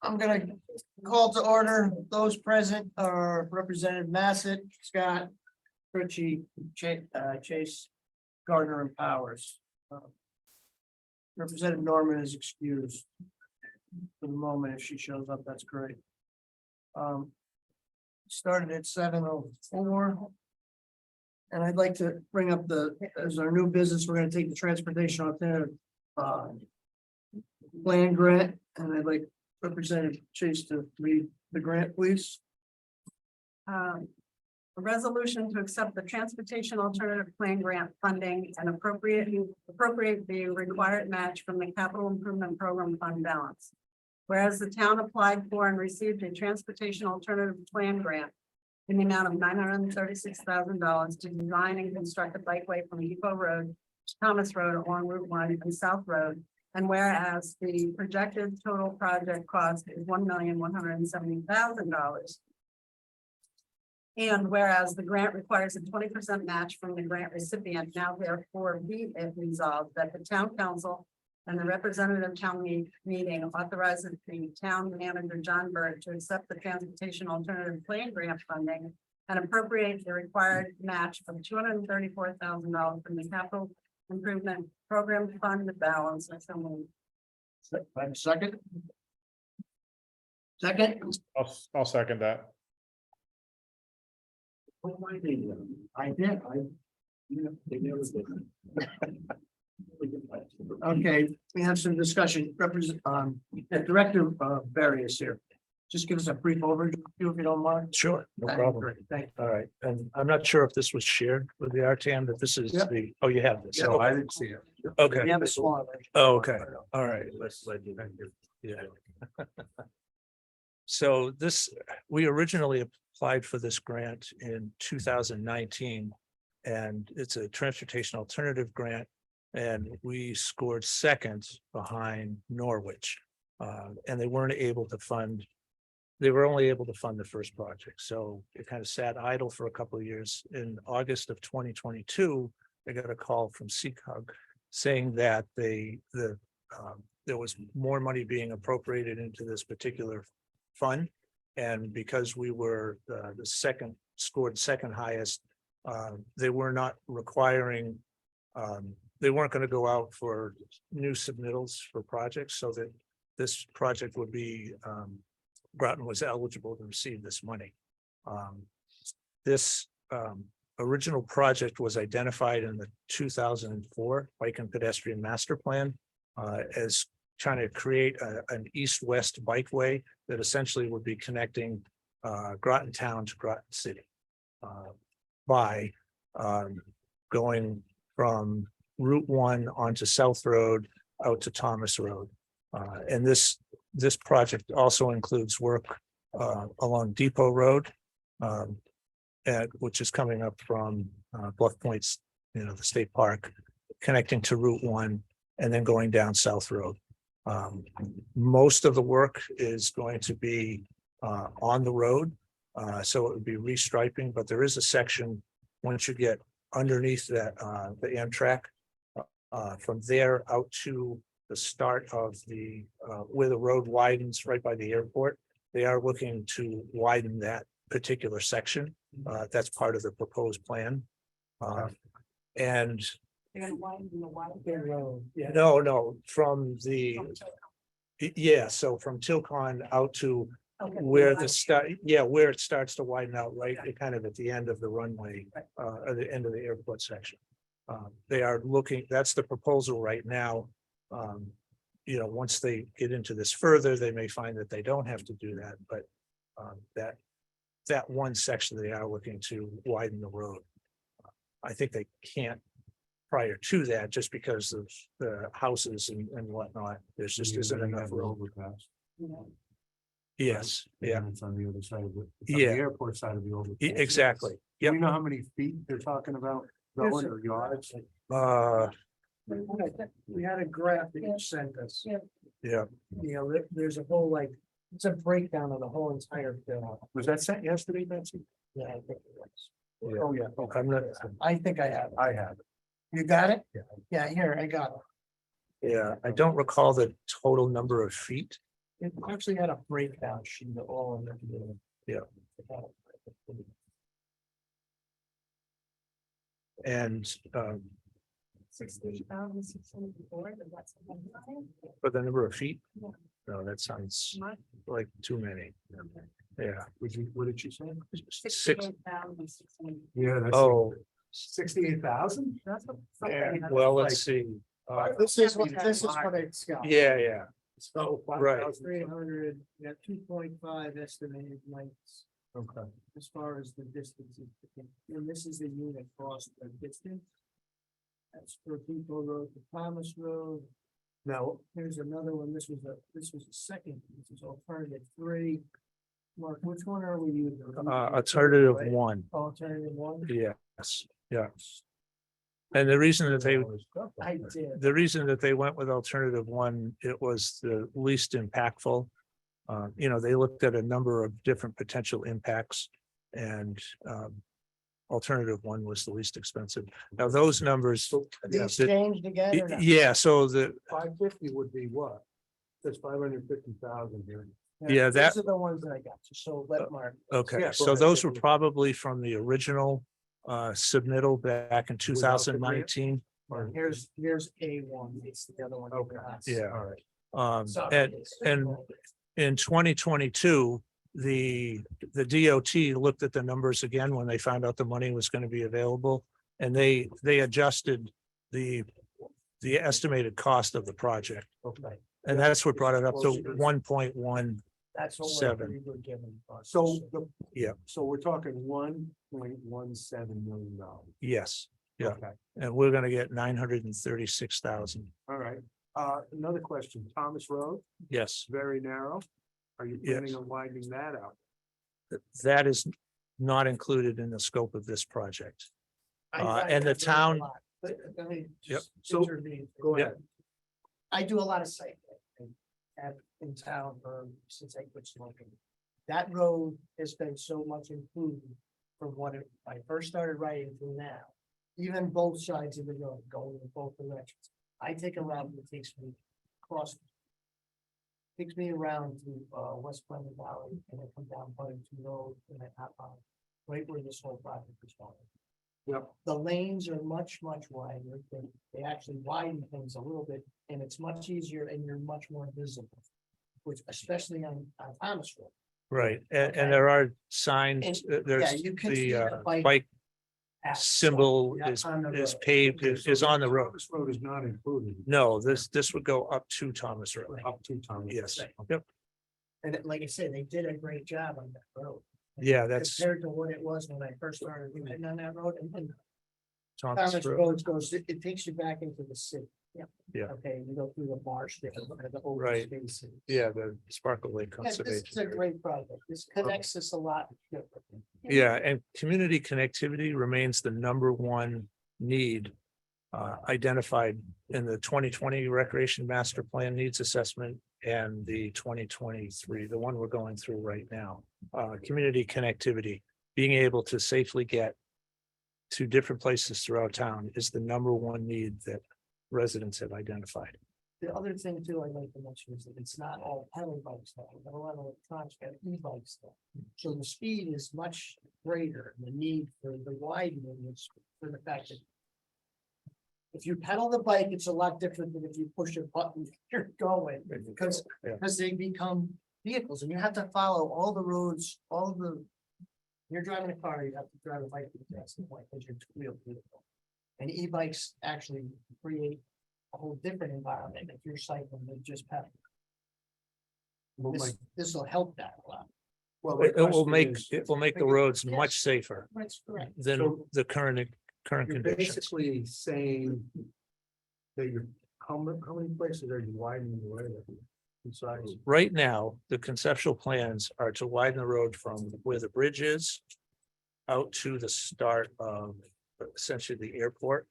I'm gonna call to order. Those present are Representative Massett, Scott, Ritchie, Chase, Gardner, and Powers. Representative Norman is excused for the moment. If she shows up, that's great. Started at 7:04. And I'd like to bring up as our new business, we're gonna take the transportation alternative land grant, and I'd like Representative Chase to read the grant, please. A resolution to accept the transportation alternative plan grant funding and appropriate the required match from the capital improvement program fund balance. Whereas the town applied for and received a transportation alternative plan grant in the amount of $936,000 to design and construct a bikeway from Depot Road to Thomas Road along Route 1 and South Road. And whereas the projected total project cost is $1,170,000. And whereas the grant requires a 20% match from the grant recipient, now therefore be it resolved that the town council and the representative town meeting authorizes the town manager John Burt to accept the transportation alternative plan grant funding and appropriate the required match of $234,000 from the capital improvement program fund balance. Second. Second. I'll second that. I did. Okay, we have some discussion. Director Barry is here. Just give us a brief overview if you don't mind. Sure, no problem. Great, thank you. All right, and I'm not sure if this was shared with the RTM, but this is Yep. the, oh, you have this. Yeah, Okay. I didn't see it. Okay. We have a slot. Oh, okay, all right. Yeah. So this, we originally applied for this grant in 2019. And it's a transportation alternative grant. And we scored second behind Norwich. And they weren't able to fund. They were only able to fund the first project. So it kind of sat idle for a couple of years. In August of 2022, I got a call from CCOG saying that there was more money being appropriated into this particular fund. And because we were scored second highest, they were not requiring, they weren't going to go out for new submittals for projects, so that this project would be, Groton was eligible to receive this money. This original project was identified in the 2004 Bike and Pedestrian Master Plan as trying to create an east-west bikeway that essentially would be connecting Groton Town to Groton City by going from Route 1 onto South Road out to Thomas Road. And this project also includes work along Depot Road, which is coming up from Bluff Point's, the state park, connecting to Route 1 and then going down South Road. Most of the work is going to be on the road, so it would be restriping, but there is a section once you get underneath that the Amtrak from there out to the start of the where the road widens right by the airport. They are looking to widen that particular section. That's part of the proposed plan. And They're gonna widen the wide area. no, from the, yeah, so from Tilcon out to Okay. where where it starts to widen out, right, kind of at the end of the runway, or the end of the airport section. They are looking, that's the proposal right now. Once they get into this further, they may find that they don't have to do that, but that one section, they are looking to widen the road. I think they can't prior to that, just because of the houses and whatnot. There's just isn't enough road. Yes, yeah, It's on the other side of it. It's on Yeah. The airport side of the overpass. exactly. Do Yep. we know how many feet they're talking about going or yards? We had a graph that you sent us. Yeah, There's a whole it's a breakdown of the whole entire bill. Was that sent yesterday, Betsy? Yeah, I think it was. Yeah. Oh, yeah. I'm not, I think I have. I have it. You got it? Yeah. Yeah, here, I got it. yeah, I don't recall the total number of feet. It actually had a breakdown sheet of all of them. Yeah. And $68,604, that's for the number of feet? Yeah. No, that sounds much. like too many. Yeah. What did you say? Six, 68,604. Yeah, that's. oh, 68,000? That's what. yeah, something- well, let's see. This is what it's got. Yeah. So. Right. 300, yeah, 2.5 estimated lengths Okay. as far as the distances. And this is the unit cost of distance. That's for Depot Road to Thomas Road. Now, Here's another one. This was a second. This is alternative 3. Mark, which one are we using? Alternative one, Alternative 1? yes, yeah. And the reason that I did. the reason that they went with alternative one, it was the least impactful. They looked at a number of different potential impacts and alternative one was the least expensive. Now, those numbers, These the- changed again or not? yeah, so the, 550 would be what? That's 550,000 here. yeah, that- Those are the ones that I got. So let Mark. okay, Yeah, go so ahead. those were probably from the original submittal back in two Without the thousand grant? nineteen. Or- Here's A1. It's the other one. Okay. Yeah. All right. And in 2022, the DOT looked at the numbers again when they found out the money was going to be available. And they adjusted the estimated cost of the project. Okay. And that's what brought it up to 1.1. That's only 7. pretty good given. So, Yeah. So we're talking $1.17 million. Yes, yeah. Okay. And we're going to get 936,000. All right. Another question, Thomas Road, Yes, very narrow. Are you Yes. planning on widening that out? that is not included in the scope of this project. And the I've learned a town- lot. Let me Yep. just So, intervene. Go Yeah. ahead. I do a lot of site work in town since I quit smoking. That road has been so much improved from what I first started writing to now. Even both sides of the road going in both directions. I take a route that takes me across. Takes me around to West Pleasant Valley and I come down Buddington Road and I hop on right where this whole project is going. Yep. The lanes are much wider. They actually widen things a little bit and it's much easier and you're much more visible. Which especially on Thomas Road. Right, and Okay. there are signs, And, there's you can see the the bike bike paths symbol yeah, is on the is road. paved, is on the road. Thomas Road is not included. No, this would go up to Thomas Road. Right. Up to Thomas. Yes, Right. yep, And like I said, they did a great job on that road. yeah, that's Compared to what it was when I first started riding on that road and Thomas Thomas Road. Road goes, it takes you back into the city. Yeah. Okay, you go through the marsh there, the open Right. spaces. Yeah, the Sparkle Lake Yeah, this is a Conservation. great project. This connects us a lot. Yeah, and community connectivity remains the number one need identified in the 2020 Recreation Master Plan Needs Assessment and the 2023, the one we're going through right now. Community connectivity, being able to safely get to different places throughout town is the number one need that residents have identified. The other thing too, I'd like to mention is that it's not all pedal bikes now, we've got a lot of electronics, got e-bikes now. So the speed is much greater, and the need for the widening is for the fact that. If you pedal the bike, it's a lot different than if you push a button, you're going, because Yeah. they become vehicles and you have to follow all the roads, all the. You're driving a car, you have to drive a bike to the test point, because you're two-wheel vehicle. And e-bikes actually create a whole different environment if you're cycling than just pedal. Well, my- This will help that a lot. well, my It will question make, is, it will make the roads much safer That's correct. than So- the current You're conditions. basically saying that you're, how many places are you widening the road? Besides, Right now, the conceptual plans are to widen the road from where the bridge is out to the start of essentially the airport.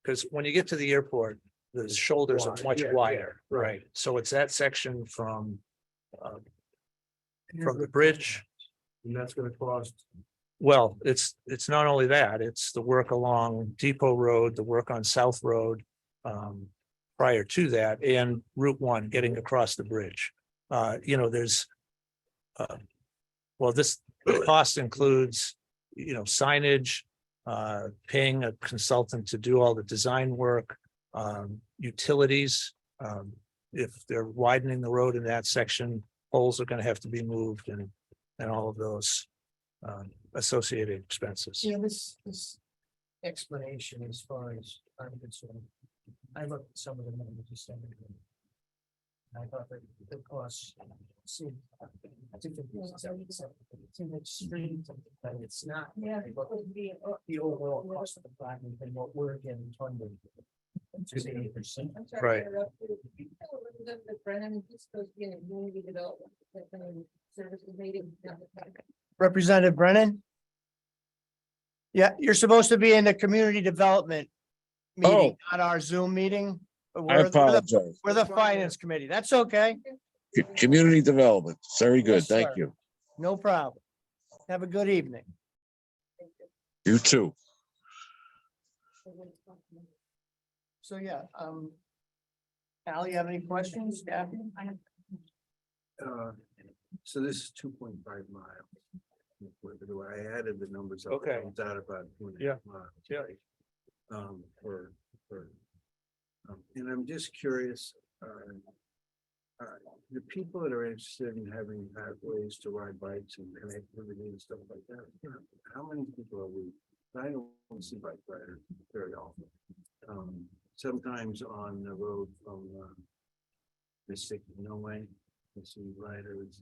Because when you get to the airport, the shoulders are Wide, much yeah, wider, yeah, right. right? So it's that section from the bridge. and that's gonna cost, Well, it's not only that, it's the work along Depot Road, the work on South Road. Prior to that, and Route 1 getting across the bridge. There's well, this the cost includes, signage, paying a consultant to do all the design work, utilities. If they're widening the road in that section, poles are gonna have to be moved and all of those associated expenses. This explanation as far as I'm concerned, I looked at some of the numbers you sent me. I thought that the costs seemed, I think it seemed extreme, but it's not. Yeah. I looked at the overall cost of the project and what we're getting funded. Just 80%. Right. Representative Brennan? Yeah, you're supposed to be in the community development meeting, not our Zoom meeting. I We're apologize. we're the finance committee. That's okay. Community development. Very good. Yes, Thank sir. you. No problem. Have a good evening. You too. So, yeah, Al, you have any questions? Kathy? So this is 2.5 miles. I added the numbers up. Okay. It comes out about 2.5 Yeah. miles. Yeah. And I'm just curious, the people that are interested in having ways to ride bikes and connectivity and stuff like that, how many people are we? I don't see bike riders very often. Sometimes on the road from Mississippi, no way, I see riders,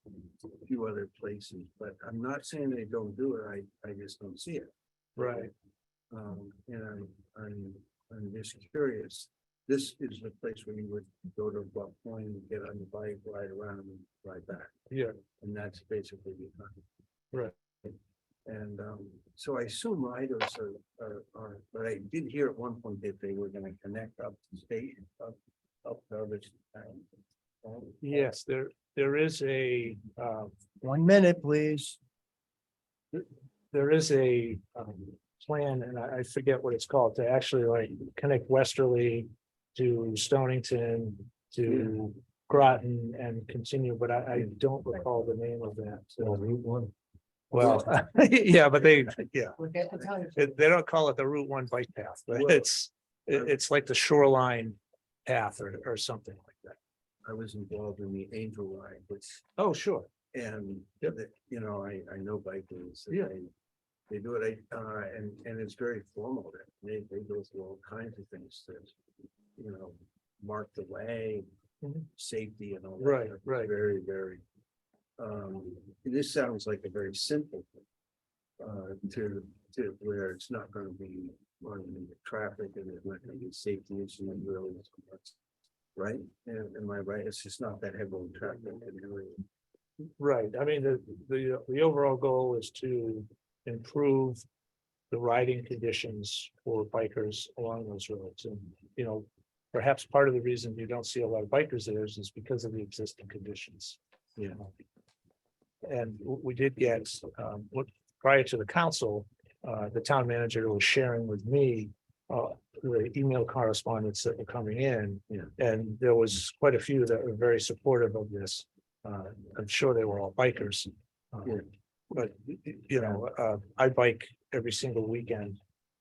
a few other places, but I'm not saying they don't do it. I just don't see it. Right. And I'm just curious. This is the place where you would go to Buck Point and get on the bike, ride around and ride back. Yeah. And that's basically the time. Right. And so I assume riders are, but I did hear at one point that they were gonna connect up to state, up to other. Yes, there is a 1 minute, please. there is a plan, and I forget what it's called, to actually like connect westerly to Stonington to Groton and continue, but I don't recall the name of that. Route 1. Well, yeah, but they They don't call it the Route 1 bike path, but Well, it's like the shoreline path or something like that. I was involved in the Angel Ride, which, Oh, sure. and, Yep. I know bikers. Yeah. They do it, and it's very formal. They go through all kinds of things to, mark the way, Mhm. safety and all that. Right, stuff. It's right. Very, very. This sounds like a very simple thing. To where it's not gonna be running into traffic and there's not gonna be safety issues really. Right? And am I right? It's just not that heavy on traffic in the area. Right, I mean, the overall goal is to improve the riding conditions for bikers along those roads, and, perhaps part of the reason you don't see a lot of bikers there is because of the existing conditions. Yeah. And we did get, prior to the council, the town manager was sharing with me the email correspondence that were coming in. Yeah. And there was quite a few that were very supportive of this. I'm sure they were all bikers. Yeah. But, I bike every single weekend.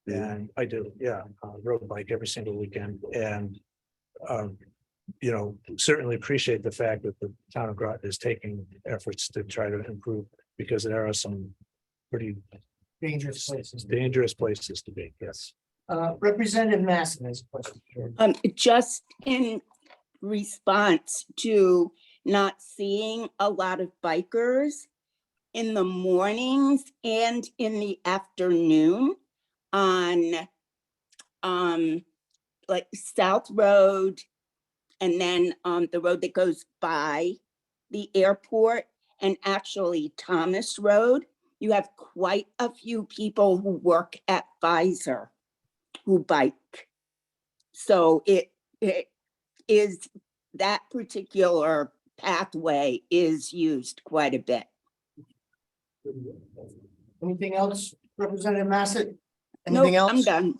And I do, road bike every single weekend, and certainly appreciate the fact that the town of Groton is taking efforts to try to improve, because there are some pretty dangerous places. dangerous places to be, yes. Representative Masson has a question. Just in response to not seeing a lot of bikers in the mornings and in the afternoon on like South Road, and then the road that goes by the airport, and actually Thomas Road. You have quite a few people who work at Pfizer who bike. So it is, that particular pathway is used quite a bit. Anything else, Representative Masson? Nope, Anything else? I'm done.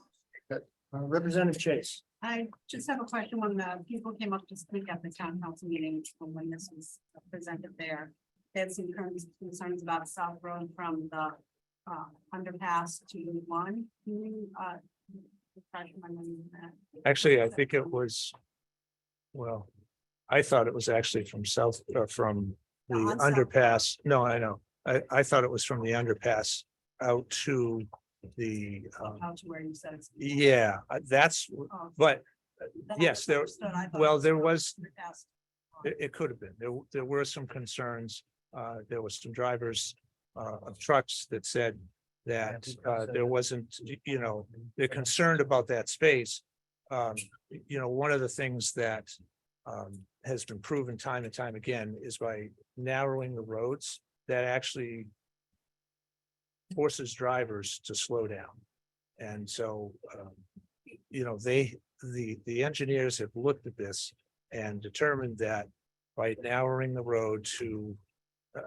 Representative Chase. I just have a question when the people came up to speak at the town council meeting, when this was presented there. They had some concerns about South Road from the underpass to Route 1. Can you refresh my memory on that? Actually, I think it was, well, I thought it was actually from south, from the On South underpass. No, I know. I thought it was from the underpass out to the, Out to where you said it's. yeah, that's, Oh, but that yes, was there, understood. I thought well, it there from was, the underpass. it could have been. There were some concerns. There was some drivers of trucks that said that there wasn't, they're concerned about that space. One of the things that has been proven time and time again is by narrowing the roads, that actually forces drivers to slow down. And so, the engineers have looked at this and determined that by narrowing the road to,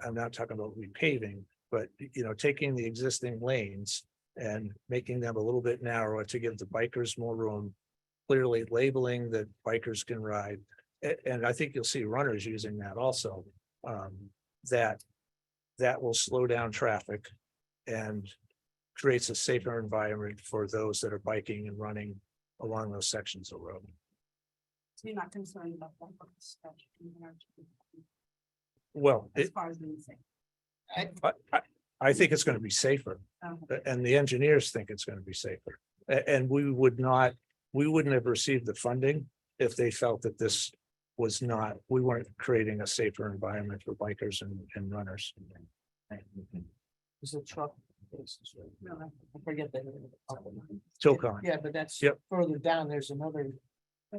I'm not talking about repaving, but, taking the existing lanes and making them a little bit narrower to give the bikers more room, clearly labeling that bikers can ride. And I think you'll see runners using that also, that will slow down traffic and creates a safer environment for those that are biking and running along those sections of road. So you're not concerned about that. Well, As far as being safe. I think it's gonna be safer, and the engineers think it's gonna be safer. And we wouldn't have received the funding if they felt that this was not, we weren't creating a safer environment for bikers and runners. Is a truck. I forget the name of the Tilcon. Yeah, but that's Yep. further down. There's another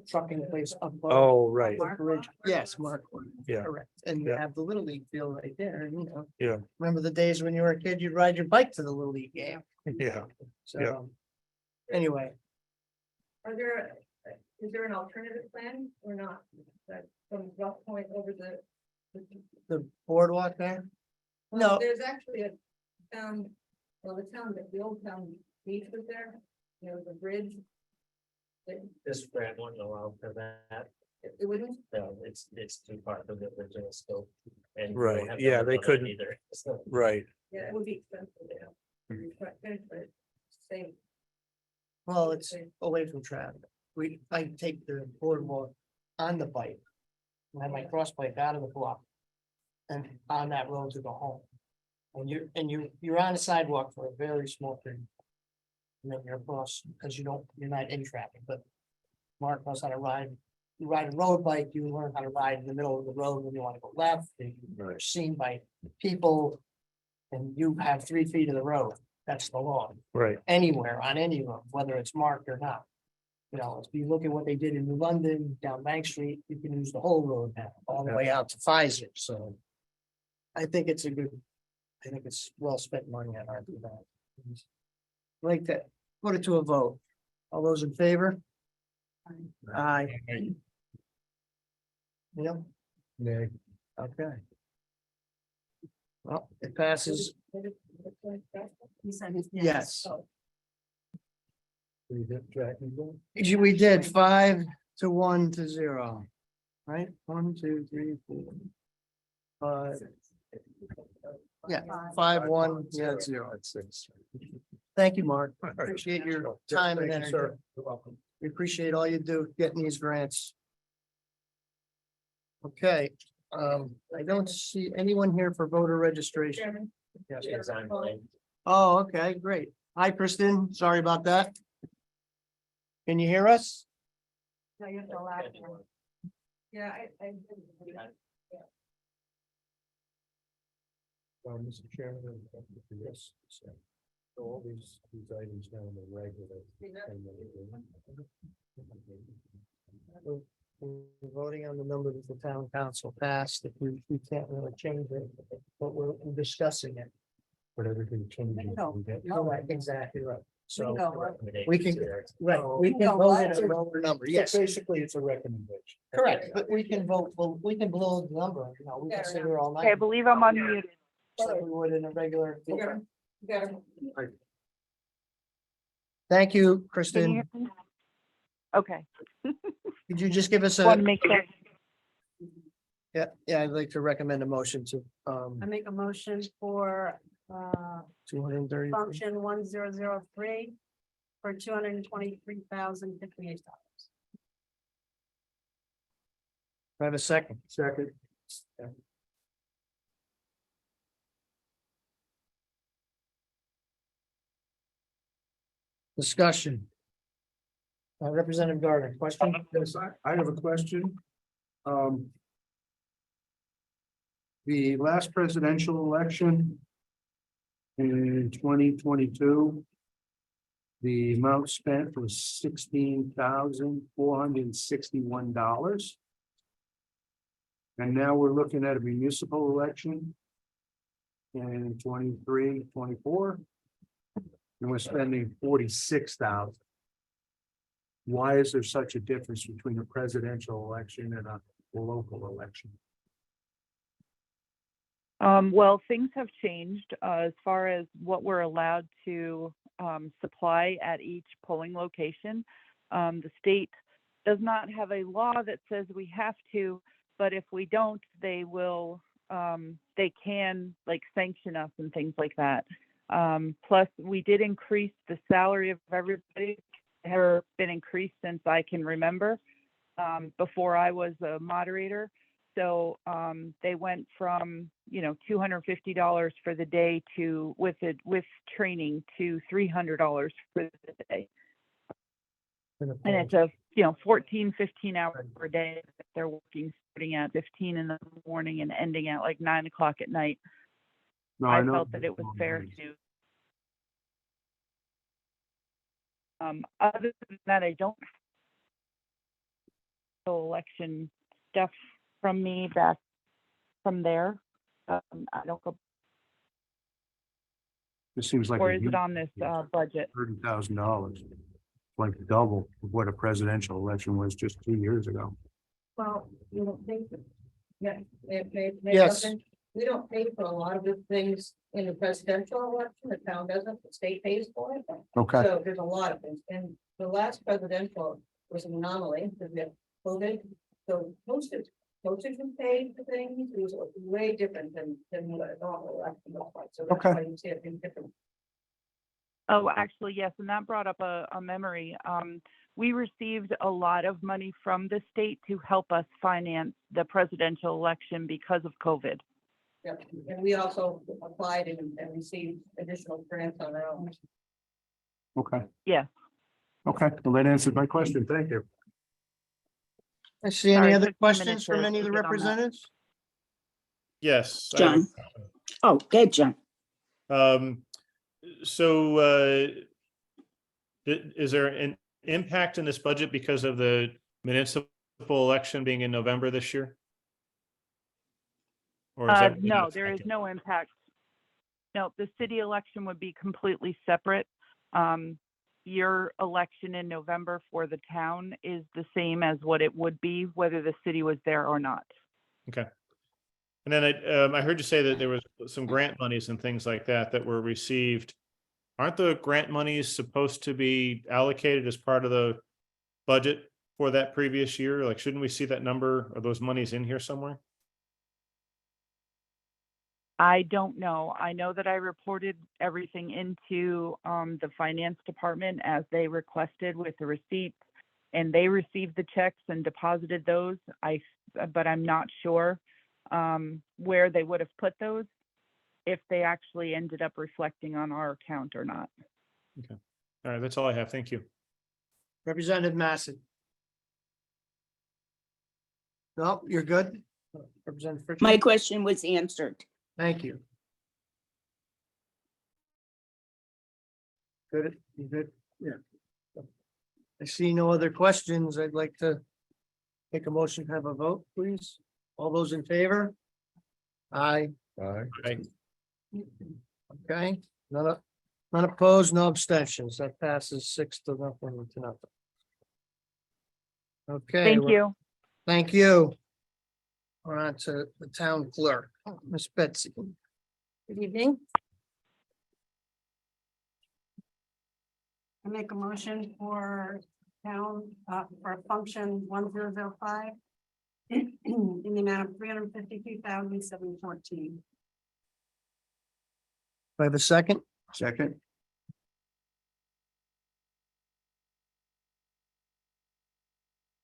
trucking place up. above Oh, right. the bridge. Yes, Mark. Yeah. Correct. And you Yeah. have the Little League field right there, Yeah. Remember the days when you were a kid, you'd ride your bike to the Little League game. Yeah. So. Anyway, Is there an alternative plan or not? That from Rough Point over the boardwalk there. well, No. there's actually a town, the old town beach was there, the bridge. This grant wouldn't allow for that, It wouldn't, no, it's too far from the original scope. And we Right, don't have the yeah, limit they on it couldn't- Either, so. Right. yeah, it would be expensive, But it's same. Well, it's away from traffic. I take the boardwalk on the bike. I have my cross bike out of the block. And on that road to go home. And you're on a sidewalk for a very small period. And then you're across, because you're not in traffic, but. Mark knows how to ride. You ride a road bike, you learn how to ride in the middle of the road when you want to go left, and you're seen by people. And you have 3 feet of the road. That's the law. Right. Anywhere on any road, whether it's marked or not. If you look at what they did in New London, down Bank Street, you can use the whole road now, all the way out to Pfizer, so. I think it's well spent money on our that. Like that, put it to a vote. All those in favor? Aye. Yep. Nay. Okay. Well, it passes, He said yes. We did track and go. We did 5 to 1 to 0. Right? 1, 2, 3, 4. 5. Yeah, 5, 1, yeah, 0. Thank you, Mark. Appreciate your time and energy. You're welcome. We appreciate all you do getting these grants. Okay, I don't see anyone here for voter registration. Chairman, Yes. It's online. Oh, okay, great. Hi, Kristen. Sorry about that. Can you hear us? No, you have to laugh. yeah, I. Mr. Chairman. Yes. So all these items now in the regular. We're voting on the number that the town council passed. If we can't really change it, but we're discussing it. But everything changes. No. we get- Right, exactly right. So, No. we can, right, we can No, vote what? at a lower number, So yes, basically, it's a recommendation. correct, but we can vote, well, we can blow the number, we can sit here all Okay, I night. believe I'm unmuted. Just like we would in a regular. You got it. Thank you, Can Kristen. you hear me? Okay, Could you just give us want to a, make sure. yeah, I'd like to recommend a motion to, I make a motion for, 230. function 1003 for $223,058. I have a second. Second. Discussion. Representative Gardner, question? Yes, I have a question. The last presidential election in 2022, the amount spent was $16,461. And now we're looking at a municipal election in 23, 24. And we're spending 46,000. Why is there such a difference between a presidential election and a local election? Well, things have changed as far as what we're allowed to supply at each polling location. The state does not have a law that says we have to, but if we don't, they will, they can like sanction us and things like that. Plus, we did increase the salary of everybody. It has been increased since I can remember, before I was a moderator. So they went from, you know, $250 for the day to with training to $300 for the day. And it's a, you know, 14, 15 hours per day that they're working, starting at 15 in the morning and ending at like 9 o'clock at night. No, I know. felt that it was fair to. Other than that, I don't have election stuff from me back from there. I don't go, It seems like. or is it on this budget? $30,000, like double of what a presidential election was just 2 years ago. Well, you don't pay for, yeah, Yes. we don't pay for a lot of the things in the presidential election, the town doesn't, the state pays for it. Okay, So there's a lot of things, and the last presidential was an anomaly, because we had COVID, so postage was paid for things, it was way different than what a normal election looks like, so that's Okay. why you see it being different. Oh, actually, yes, and that brought up a memory. We received a lot of money from the state to help us finance the presidential election because of COVID. Yeah, and we also applied and received additional grants on our own. okay, Yes. okay. Well, that answered my question. Thank you. I see Sorry, any it other took 2 questions minutes from to any of the get on that. representatives? Yes. John. Oh, good, John. So is there an impact in this budget because of the municipal election being in November this year? Or is that No, there is no impact. No, the city election would be completely separate. Your election in November for the town is the same as what it would be whether the city was there or not. Okay. And then I heard you say that there was some grant monies and things like that that were received. Aren't the grant monies supposed to be allocated as part of the budget for that previous year? Like, shouldn't we see that number or those monies in here somewhere? I don't know. I know that I reported everything into the finance department as they requested with the receipts, and they received the checks and deposited those. But I'm not sure where they would have put those, if they actually ended up reflecting on our account or not. Okay. All right. That's all I have. Thank you. Representative Massey. No, you're good. Representative Pritchard? My question was answered. Thank you. Good, you good? Yeah. I see no other questions. I'd like to make a motion to have a vote, please. All those in favor? Aye. Aye. Okay, none opposed, no abstentions. That passes 6-0 to nothing. Okay. Thank you. Thank you. We're on to the town clerk, Miss Betsy. Good evening. I make a motion for town, for function 1005. In the amount of 352,714. I have a second? Second.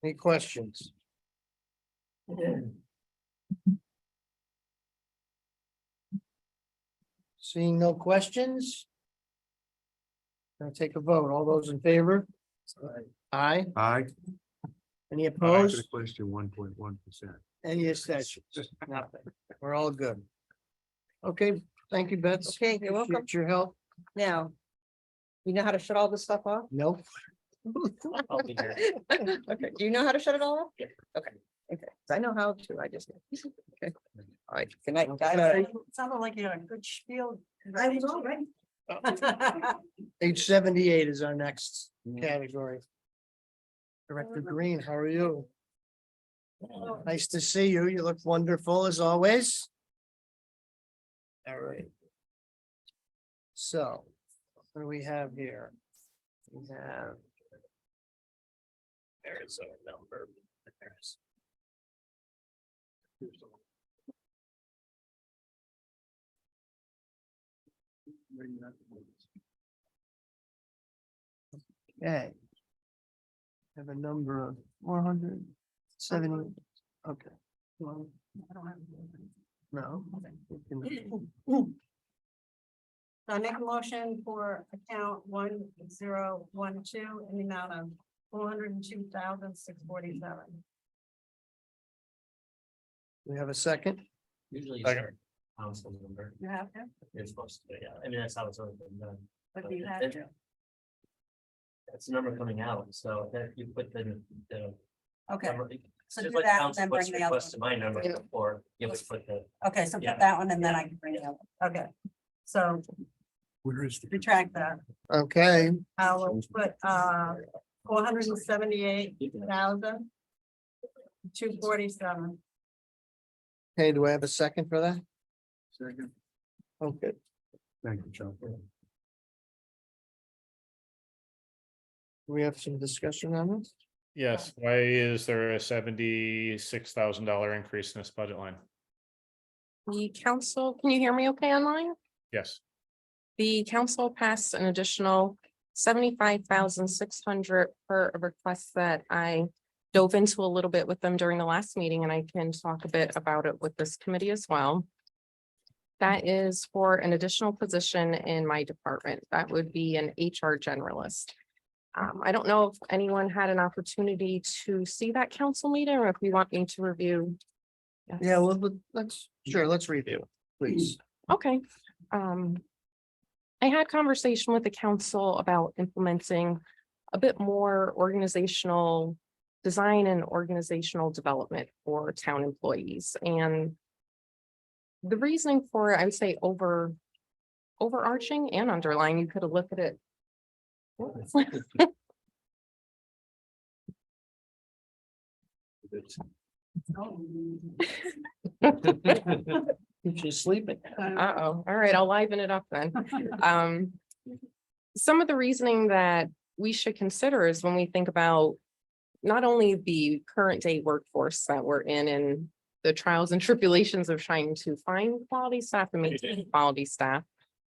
Any questions? Seeing no questions? I'll take a vote. All those in favor? Aye. Aye. Any opposed? Question 1.1%. Any abstentions? Nothing. We're all good. Okay, thank you, Beth. Okay, you're welcome. Appreciate your help. Now, you know how to shut all this stuff off? No. I'll be here. Okay, do you know how to shut it all off? Yeah. Okay, okay, 'cause I know how to, I just. Okay, all right, good night, guys. It sounded like you had a good spiel. I was all right. Page 78 is our next category. Director Green, how are you? Nice to see you. You look wonderful as always. All right. So, what do we have here? We have. There's a number. There's. Okay. Have a number of 470. Okay. Well, no. So I make a motion for account 1012 in the amount of 402,647. We have a second. Usually. Second. Council member, You have to, you're supposed to, yeah, I mean, that's how it's always been done. but you have to. That's the number coming out, so that you put the. Okay, number- so just do like that and council then puts bring the other request to my number, or you would put the. okay, so Yeah. put that one and then I can bring it up. Okay, so Where is the? retract that. Okay, I will put 478,247. okay, do I have a second for that? Second. Okay, Thank you, John. we have some discussion on this. Yes, why is there a $76,000 increase in this budget line? The council, can you hear me okay online? Yes, The council passed an additional 75,600 per a request that I dove into a little bit with them during the last meeting, and I can talk a bit about it with this committee as well. That is for an additional position in my department. That would be an HR generalist. I don't know if anyone had an opportunity to see that council meeting or if you want me to review. Yes. Yeah, well, let's review, please. Okay. I had conversation with the council about implementing a bit more organizational design and organizational development for town employees. And the reasoning for it, I would say overarching and underlying, you could have looked at it. She's sleeping. Uh-oh, all right, I'll liven it up then. Some of the reasoning that we should consider is when we think about not only the current day workforce that we're in and the trials and tribulations of trying to find quality staff and maintain quality staff,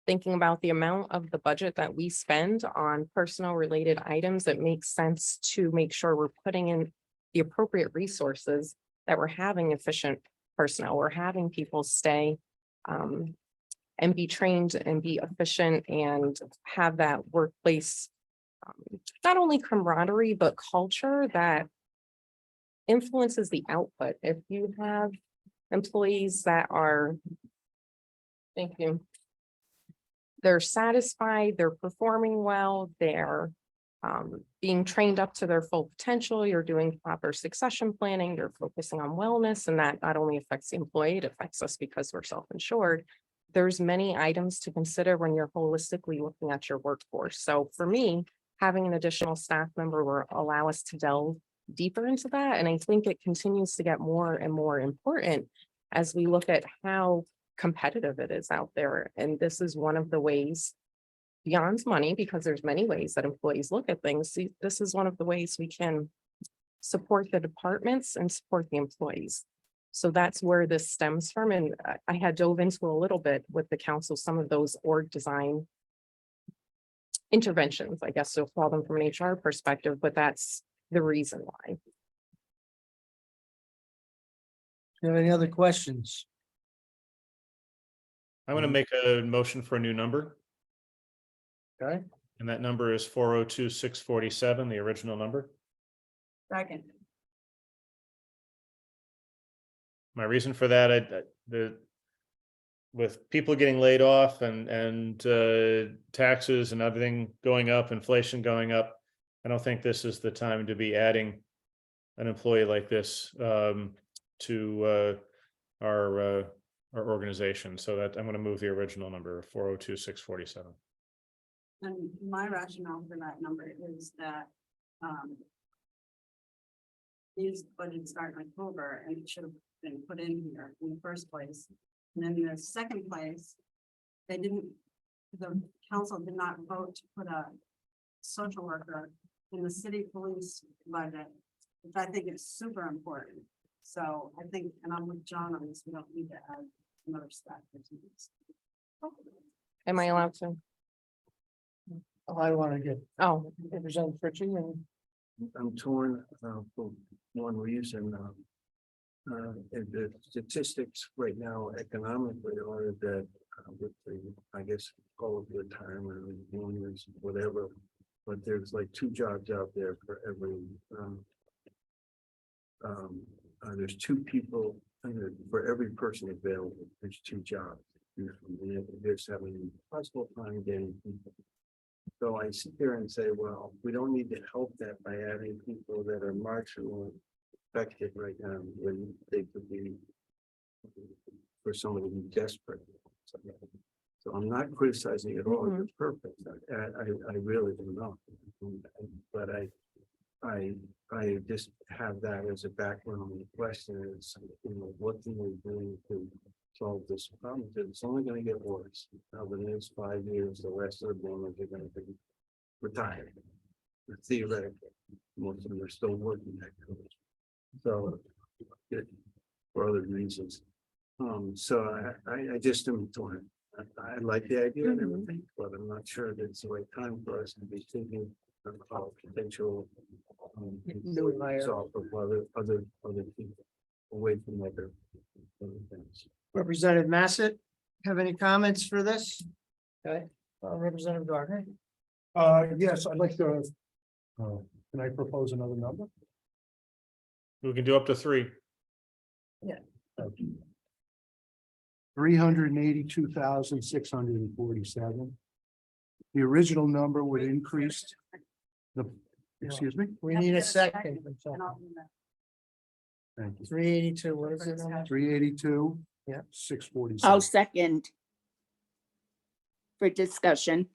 thinking about the amount of the budget that we spend on personnel related items, it makes sense to make sure we're putting in the appropriate resources, that we're having efficient personnel, we're having people stay and be trained and be efficient and have that workplace, not only camaraderie, but culture that influences the output. If you have employees that are, thank you, they're satisfied, they're performing well, they're being trained up to their full potential, you're doing proper succession planning, you're focusing on wellness, and that not only affects the employee, it affects us because we're self-insured. There's many items to consider when you're holistically looking at your workforce. So for me, having an additional staff member will allow us to delve deeper into that. And I think it continues to get more and more important as we look at how competitive it is out there. And this is one of the ways beyond money, because there's many ways that employees look at things. See, this is one of the ways we can support the departments and support the employees. So that's where this stems from. And I had dove into a little bit with the council, some of those org design interventions, I guess, to call them from an HR perspective, but that's the reason why. Do you have any other questions? I'm gonna make a motion for a new number, Okay, and that number is 402,647, the original number. Second. My reason for that, with people getting laid off and taxes and everything going up, inflation going up, I don't think this is the time to be adding an employee like this to our organization. So that I'm going to move the original number 402,647. And my rationale for that number is that, these budgets start in October and it should have been put in here in the first place. And then in the second place, the council did not vote to put a social worker in the city police budget, which I think is super important. So I think, and I'm with John on this, we don't need to add another staff person. Am I allowed to? I want to get Oh, Representative Fritchie and I'm torn for one reason. And the statistics right now economically are that with the, I guess, all of retirement and unions, whatever, but there's like 2 jobs out there for every, there's 2 people for every person available. There's 2 jobs. There's having possible time getting people. So I sit there and say, well, we don't need to help that by adding people that are marginally affected right now when they could be for somebody who's desperate. So I'm not criticizing at all your purpose. I really do not. But I just have that as a background. The question is, what can we do to solve this problem? Because it's only going to get worse. Over the next 5 years, the rest of the boomers are going to be retired. Theoretically, most of them are still working that coach. So, for other reasons. So I just am torn. I like the idea and everything, but I'm not sure that it's the right time for us to be thinking about potential New hire. off of other people away from other things. Representative Massett, have any comments for this? Okay, Representative Gardner. Yes, I'd like to, can I propose another number? We can do up to 3. 382,647. The original number would increase the, excuse me? We need a second. And I'll do that. Thank you. 382, what is it? 382. Yeah. 647. I'll second. For discussion.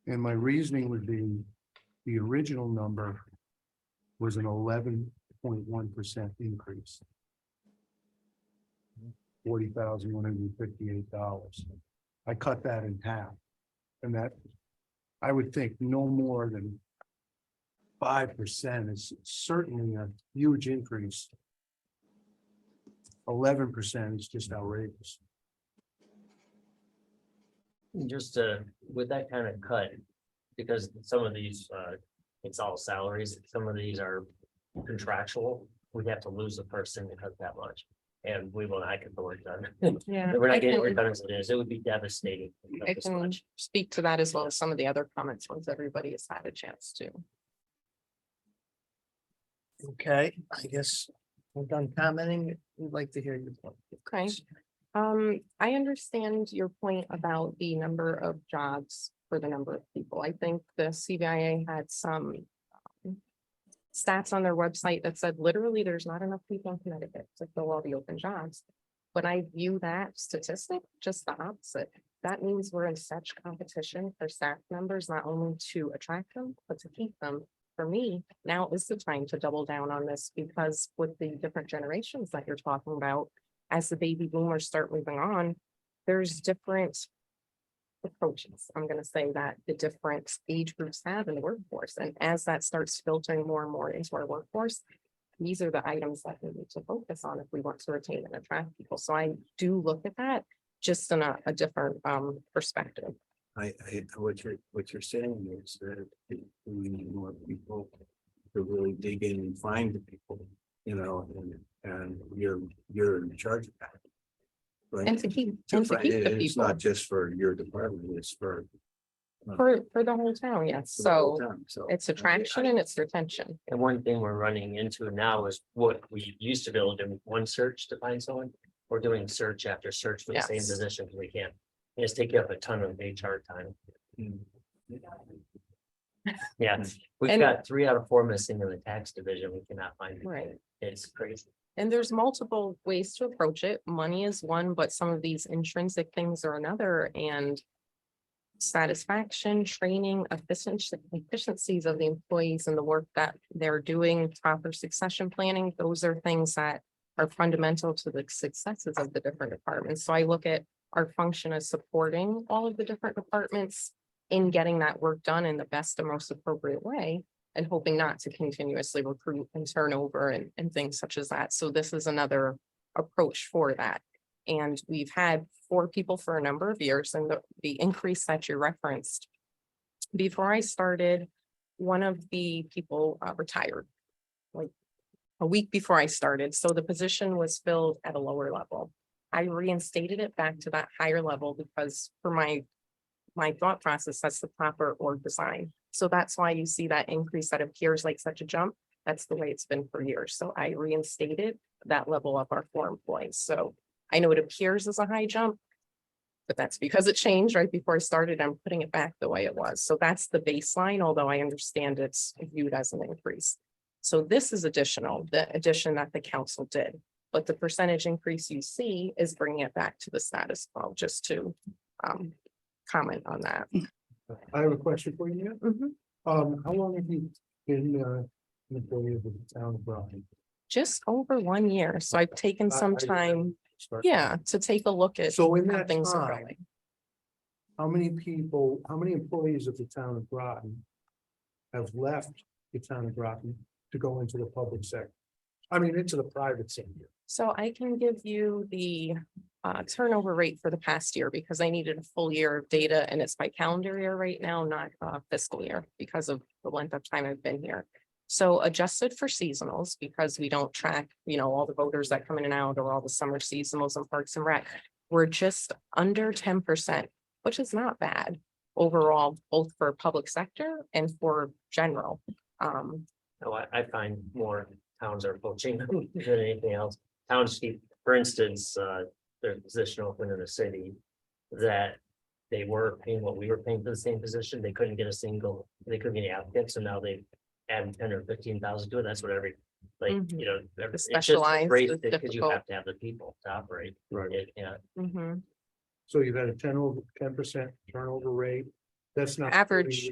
And my reasoning would be, the original number was an 11.1% increase. $40,158. I cut that in half. And that, I would think no more than 5% is certainly a huge increase. 11% is just outrageous. Just with that kind of cut, because some of these, it's all salaries, some of these are contractual. We'd have to lose a person to cut that much. And we will not get the work done. yeah. We're I not getting can- work done as it is. It would be devastating. to cut I this can much. speak to that as well as some of the other comments once everybody has had a chance to. Okay, I guess we're done commenting. We'd like to hear your point. Okay. I understand your point about the number of jobs for the number of people. I think the CVIA had some stats on their website that said literally there's not enough people in Connecticut to fill all the open jobs. But I view that statistic just the opposite. That means we're in such competition for staff members, not only to attract them, but to keep them. For me, now is the time to double down on this, because with the different generations that you're talking about, as the baby boomers start moving on, there's different approaches. I'm gonna say that the different age groups have in the workforce, and as that starts filtering more and more into our workforce, these are the items that we need to focus on if we want to retain and attract people. So I do look at that just in a different perspective. What you're saying is that we need more people to really dig in and find the people, you know, and you're in charge of that. Right? And to keep the It's people not just for your department, it's for. for the whole town, yes. for the whole So town. So it's attraction and it's retention. And one thing we're running into now is what we used to be able to do one search to find someone. We're doing search after search for the same Yes. position because we can't. It's taking up a ton of HR time. Yeah, we've And- got 3 out of 4 missing in the tax division. We cannot find. people. Right. It's crazy. And there's multiple ways to approach it. Money is one, but some of these intrinsic things are another, and satisfaction, training, efficiencies of the employees and the work that they're doing, proper succession planning, those are things that are fundamental to the successes of the different departments. So I look at our function as supporting all of the different departments in getting that work done in the best and most appropriate way, and hoping not to continuously recruit and turn over and things such as that. So this is another approach for that. And we've had 4 people for a number of years, and the increase that you referenced. Before I started, one of the people retired like a week before I started. So the position was filled at a lower level. I reinstated it back to that higher level because for my thought process, that's the proper org design. So that's why you see that increase that appears like such a jump. That's the way it's been for years. So I reinstated that level of our 4 employees. So I know it appears as a high jump, but that's because it changed right before I started. I'm putting it back the way it was. So that's the baseline, although I understand it's viewed as an increase. So this is additional, the addition that the council did. But the percentage increase you see is bringing it back to the status quo, just to comment on that. I have a question for you. Mhm. How long have you been an employee of the town of Groton? Just over 1 year. So I've taken some time, yeah, to take a look at So in how that things are time, going. how many employees of the town of Groton have left the town of Groton to go into the public sector? I mean, into the private sector. So I can give you the turnover rate for the past year because I needed a full year of data, and it's my calendar year right now, not fiscal year, because of the length of time I've been here. So adjusted for seasonals, because we don't track, all the voters that come in and out, or all the summer seasonals and Parks and Rec, we're just under 10%, which is not bad overall, both for public sector and for general. No, I find more towns are poaching than anything else. Towns keep, for instance, their position open in a city that they were paying what we were paying for the same position. They couldn't get any applicants. So now they've added 10 or 15,000 to it. That's what every, Mhm. it's just specialized great is because you difficult. have to have the people to operate. Right. Yeah. Mhm. So you've had a 10% turnover rate. That's not. Average.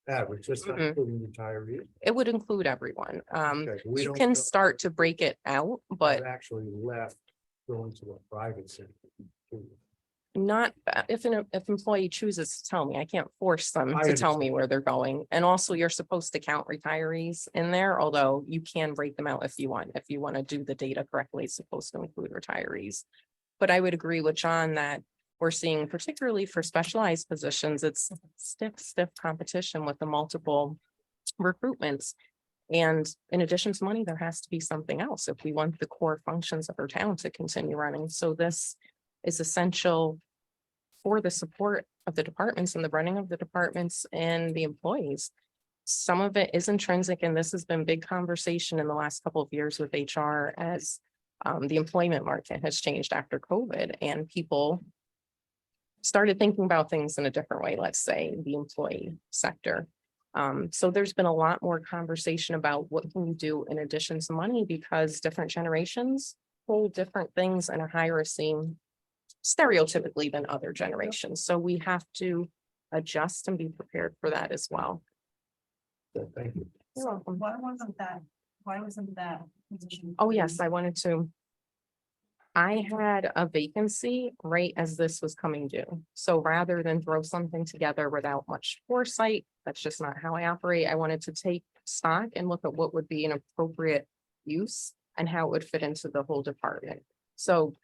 Average, that's not Mhm. including retirees. It would include everyone. Okay, we You don't can know start to break it out, but that actually left going to the private sector. not, if employee chooses to tell me, I can't force them I to tell me understand. where they're going. And also you're supposed to count retirees in there, although you can break them out if you want. If you want to do the data correctly, it's supposed to include retirees. But I would agree with John that we're seeing, particularly for specialized positions, it's stiff competition with the multiple recruitments. And in addition to money, there has to be something else if we want the core functions of our town to continue running. So this is essential for the support of the departments and the running of the departments and the employees. Some of it is intrinsic, and this has been big conversation in the last couple of years with HR as the employment market has changed after COVID, and people started thinking about things in a different way, let's say the employee sector. So there's been a lot more conversation about what can you do in addition to money, because different generations hold different things and are higher esteem stereotypically than other generations. So we have to adjust and be prepared for that as well. So, thank you. You're welcome. Why wasn't that position? Oh, yes, I wanted to I had a vacancy right as this was coming due. So rather than throw something together without much foresight, that's just not how I operate. I wanted to take stock and look at what would be an appropriate use and how it would fit into the whole department. So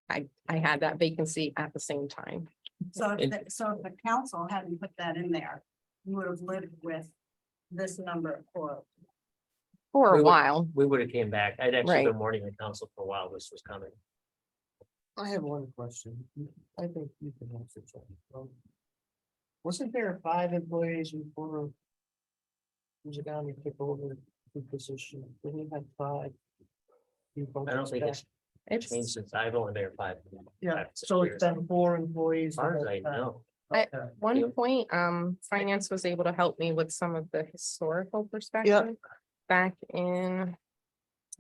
I had that vacancy at the same time. So if the council hadn't put that in there, you would have lived with this number for. For We a would- while, We would have came back. I'd actually Right. been warning the council for a while this was coming. I have one question. I think you can answer that. Wasn't there 5 employees before? Was it down to took over the position? Didn't you have 5? people I don't think back? it's changed it's since I've only been here 5. Yeah, 5, 6 so years. it's been 4 employees. As far as the I whole time. know. I- Okay. one point, finance was able to help me with some of the historical perspective. Back in,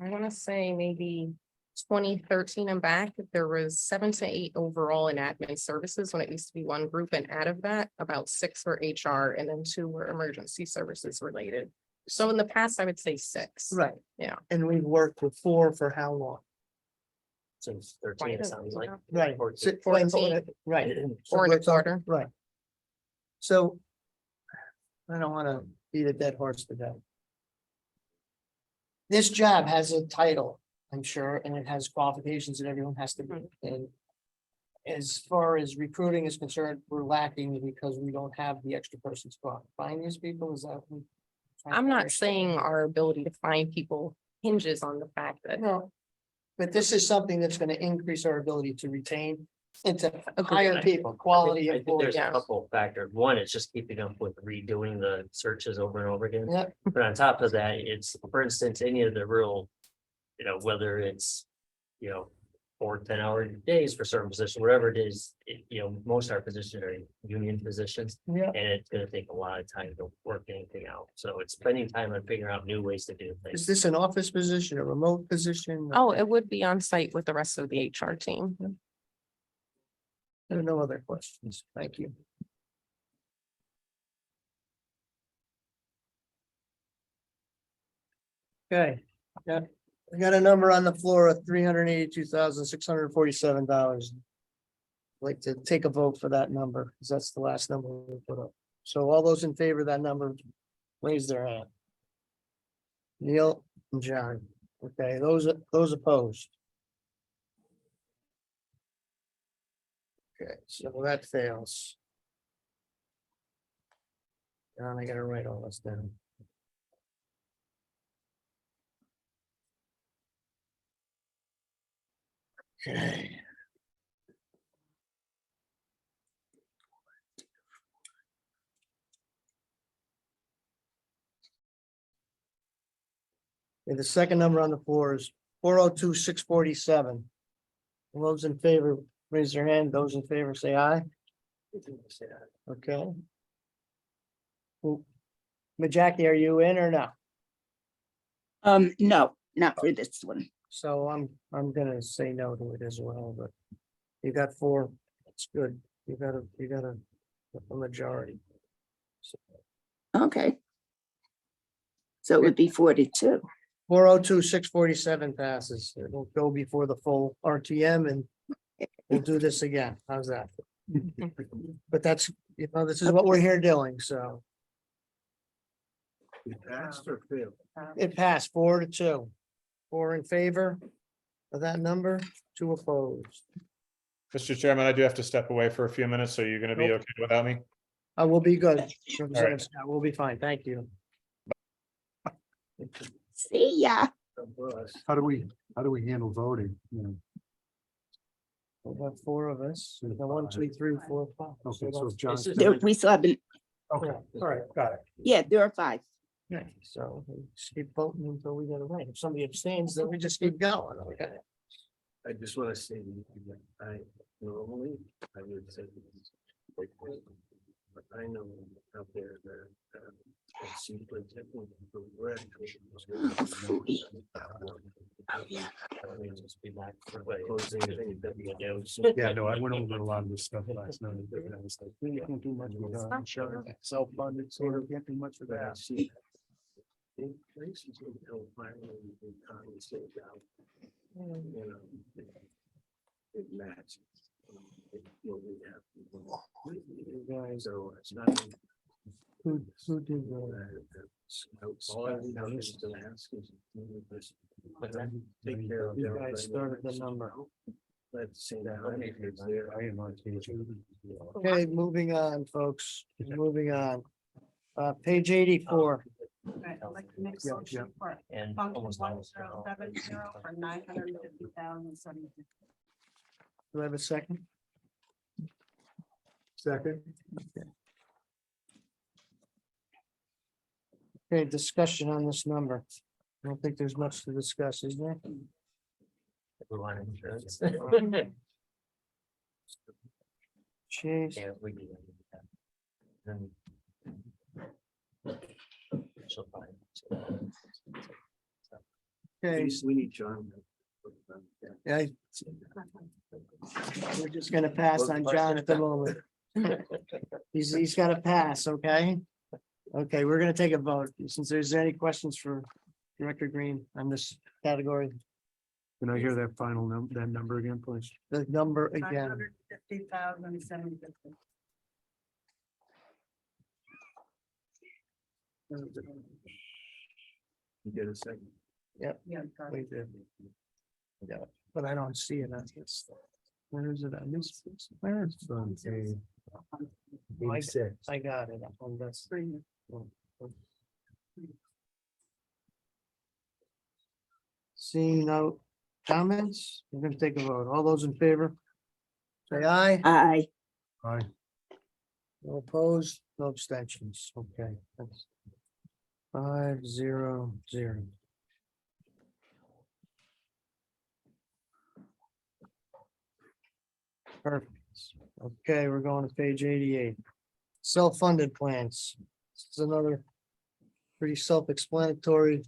I wanna say maybe 2013 and back, there was 7 to 8 overall in admin services when it used to be one group, and out of that, about 6 were HR and then 2 were emergency services related. So in the past, I would say 6. Right. Yeah. And we've worked with 4 for how long? Since 13, Quite it a- sounds like. yeah. Right. 14. 14. Right. So 4 and a we're talking- quarter. Right. So. I don't wanna beat a dead horse to death. This job has a title, I'm sure, and it has qualifications that everyone has to meet, and. As far as recruiting is concerned, we're lacking because we don't have the extra person to find these people, is that? what I'm trying I'm to not understand? saying our ability to find people hinges on the fact that. No. But this is something that's gonna increase our ability to retain and to hire Agreed. people, quality I think there's employees. a couple factors. One, it's just keeping up with redoing the searches over and over again. Yep. But on top of that, it's, for instance, any of the real, whether it's, 4 10-hour days for certain position, whatever it is, most of our positions are union positions. Yeah. And it's gonna take a lot of time to work anything out. So it's spending time on figuring out new ways to do Is things. this an office position, a remote position? Oh, it would be on site with the rest of the HR team. There are no other questions. Thank you. Okay, yeah, we got a number on the floor of $382,647. Like to take a vote for that number, because that's the last number we put up. So all those in favor of that number, raise their hand. Neil and John, okay, those opposed. Okay, so that fails. And I gotta write all this down. Okay. And the second number on the floor is 402,647. Those in favor, raise their hand. Those in favor, say aye. Okay. Majaki, are you in or no? No, not for this one. So I'm gonna say no to it as well, but you got 4, that's good. You got a majority. Okay. So it would be 42. 402,647 passes. It will go before the full RTM and we'll do this again. How's that? But that's, this is what we're here doing, so It passed or failed? it passed 4-2. 4 in favor of that number, 2 opposed. Mr. Chairman, I do have to step away for a few minutes, so you're gonna be Nope. okay without me? I will be good. Representative Scott, we'll be fine. Thank you. See ya. How do we handle voting? You know, We've got 4 of us. 1, 2, 3, 4, 5. Okay, so if John's. This is- There, we still haven't, Okay, all right, got it. yeah, there are 5. Yeah, so we just keep voting until we get it right. If somebody abstains, then we just keep going. Okay. I just wanna say, that I normally, I would say. this, but I know out there that. It seems like technically for graduation. Oh, yeah. I mean, just be back for like closing thing that we do. Yeah, no, I went over a lot of this stuff last night. And I was like, we can't do much with that. Self-funded, so we can't do much with But I that. see. In places in California, we compensate out, you know. it matches. What we have. You guys, So it's not. who did that? All I was gonna ask is. Take care of. You guys started the number. Let's say that. It's there. Okay, moving on, folks, moving on. Page 84. Right, I'd like to make a Yeah, motion for And function almost one almost. zero seven zero for 950,070. Do I have a second? Second, Okay, discussion on this number. I don't think there's much to discuss, is there? We want insurance. Chase, Yeah, we do. Then. She'll find. okay, We need John. yeah, we're just gonna pass on John at the moment. He's gotta pass, okay? Okay, we're gonna take a vote, since there's any questions for Director Green on this category, can I hear that final that number again, please? the number again. 950,750. You get a second. Yeah, got it. We did. Yeah, but I don't see it on this. Where is it on this? Where is it? On page I 86. I got it on this. Seeing no comments, we're gonna take a vote. All those in favor? Say aye. Aye. Aye. No opposed, no abstentions. Okay. That's 5-0-0. Perfect. Okay, we're going to page 88. Self-funded plans. This is another pretty self-explanatory.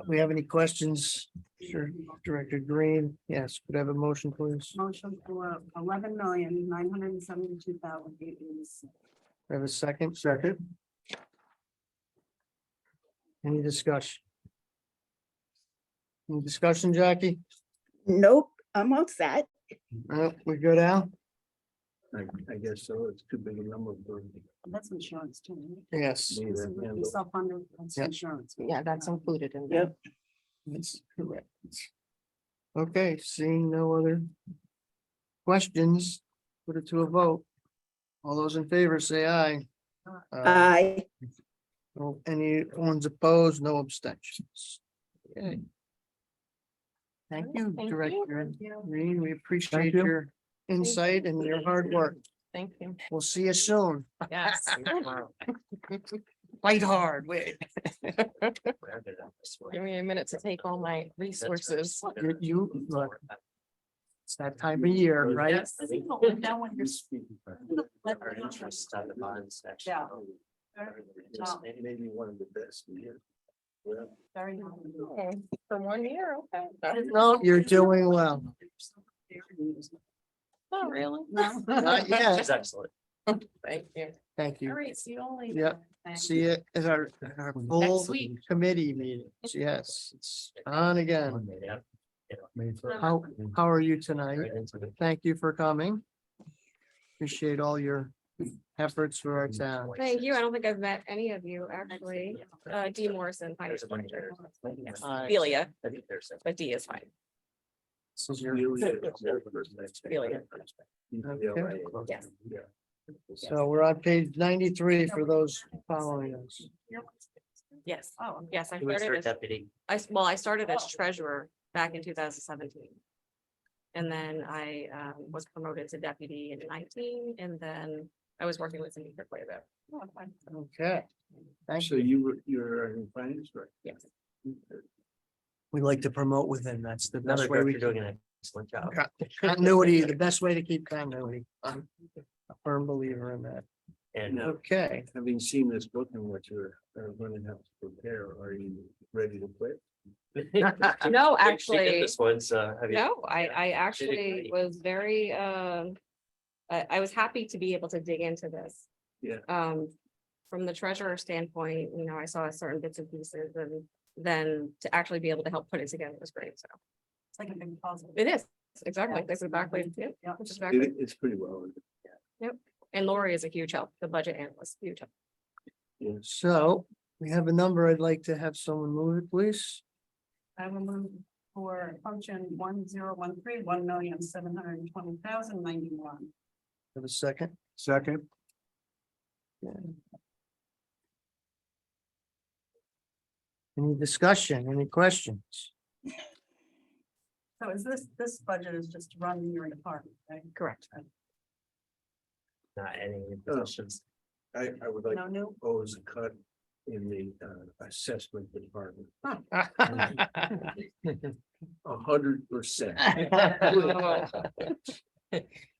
We have any questions? Sure, Director Green, yes, could I have a motion, please? Motion for 11,972,886. I have a second. Second, Any discussion? Any discussion, Jackie? Nope, I'm all set. We good, Al? I guess so. It's too big a number for. That's insurance too. right? Yes, me to handle. Self-funded, that's Yep. insurance. Yeah, that's included in there. Yep. that's correct. Okay, seeing no other questions, put it to a vote. All those in favor say aye. Aye. No, any ones opposed, no abstentions. Okay. Thank you, Thank you. Director Green. We appreciate you. your insight and your hard work. Thank you. We'll see you soon. Yes. Fight hard, wait. Give me a minute to take all my resources. Look, it's that time of year, right? Yes. Now when you're Our interest on the bond section. Yeah. Maybe one of the best. Yeah. Well, very. Oh, For 1 year, okay. No, you're doing well. Not really. No. Not yet. She's excellent. Thank you. Thank All you. right, see you all later. Yep. See you at our full Next week. committee meetings. Yes, it's on again. Yeah. How are you tonight? Right into the- Thank you for coming. Appreciate all your efforts for our town. Thank you. I don't think I've met any of you actually. D Morrison, finance There's a bunch director. of- Yes, Hi. Delia, I think there's a- but D is fine. So you're- Delia. Okay. Yes. So we're on page 93 for those following us. Yes, Oh, yes, I Who is her started as, deputy? I started as treasurer back in 2017. And then I was promoted to deputy in 19, and then I was working with Cindy for quite a bit. Okay. Thank So you. you're in finance, right? Yes. We like to promote within. That's the Another best way we director doing an excellent job. continuity, the best way to keep continuity. I'm a firm believer in that. And Okay. Having seen this book and what you're going to have to prepare, are you ready to quit? No, She did actually, this one, so have you? no, I great. actually was very, I was happy to be able to dig into this. Yeah. From the treasurer standpoint, I saw certain bits and pieces, and then to actually be able to help put it together was great, so. It's like a big positive. It is, exactly, that's exactly, yeah, Yeah. exactly. It's pretty well. And Lori is a huge help, the budget analyst, huge help. So we have a number. I'd like to have someone move it, please. I will move for function 1013, 1,720,091. Have a second. Second, Any discussion, any questions? So is this budget is just to run your department, right? Correct. Not any positions. I would like No to new? propose a cut in the assessment department, 100%.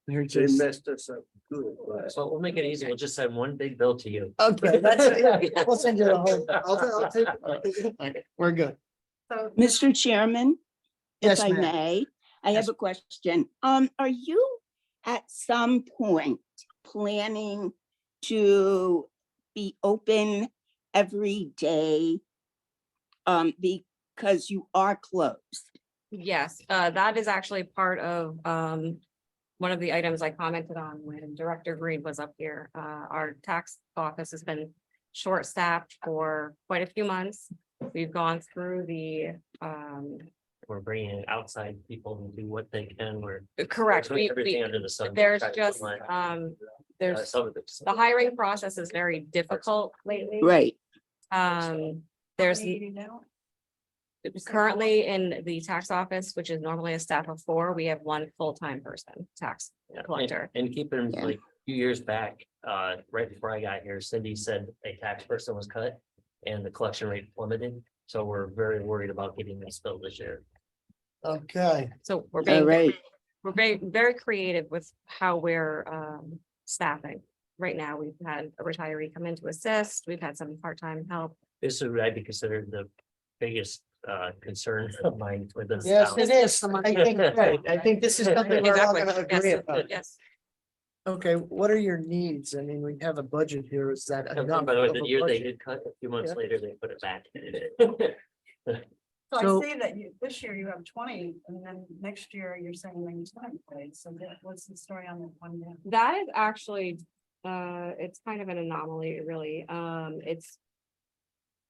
You're They just, messed us up good. So we'll make it easy. We'll just send one big bill to you. okay, that's, yeah, we'll send you the whole. I'll take it. We're good. So Mr. Chairman, if Yes, I ma'am. may, I have a question. Are you at some point planning to be open every day? Because you are closed. Yes, that is actually part of one of the items I commented on when Director Green was up here. Our tax office has been short-staffed for quite a few months. We've gone through the We're bringing in outside people to do what they can. We're correct. doing everything under the sun. There's Trying to just put there's some of it. the hiring process is very difficult lately. Right. There's 80 now? currently in the tax office, which is normally a staff of 4, we have 1 full-time person, tax Yeah, collector. And keep in Yeah. like a few years back, right before I got here, Cindy said a tax person was cut and the collection rate plummeted. So we're very worried about getting this filled this year. Okay, So we're All being, right. we're very creative with how we're staffing. Right now, we've had a retiree come in to assist. We've had some part-time help. This would I'd be considered the biggest concern of mine with this. yes, town. it is. I think, right, I think this is something we're all Exactly. gonna agree Yes, about. yes. Okay, what are your needs? I mean, we have a budget here. Is that And enough? by the way, of the a year they budget? did cut, a few months Yeah. later, they put it back. So So- I see that this year you have 20, and then next year you're saying maybe 20 employees. So what's the story on that one? Now? That is actually, it's kind of an anomaly, really. It's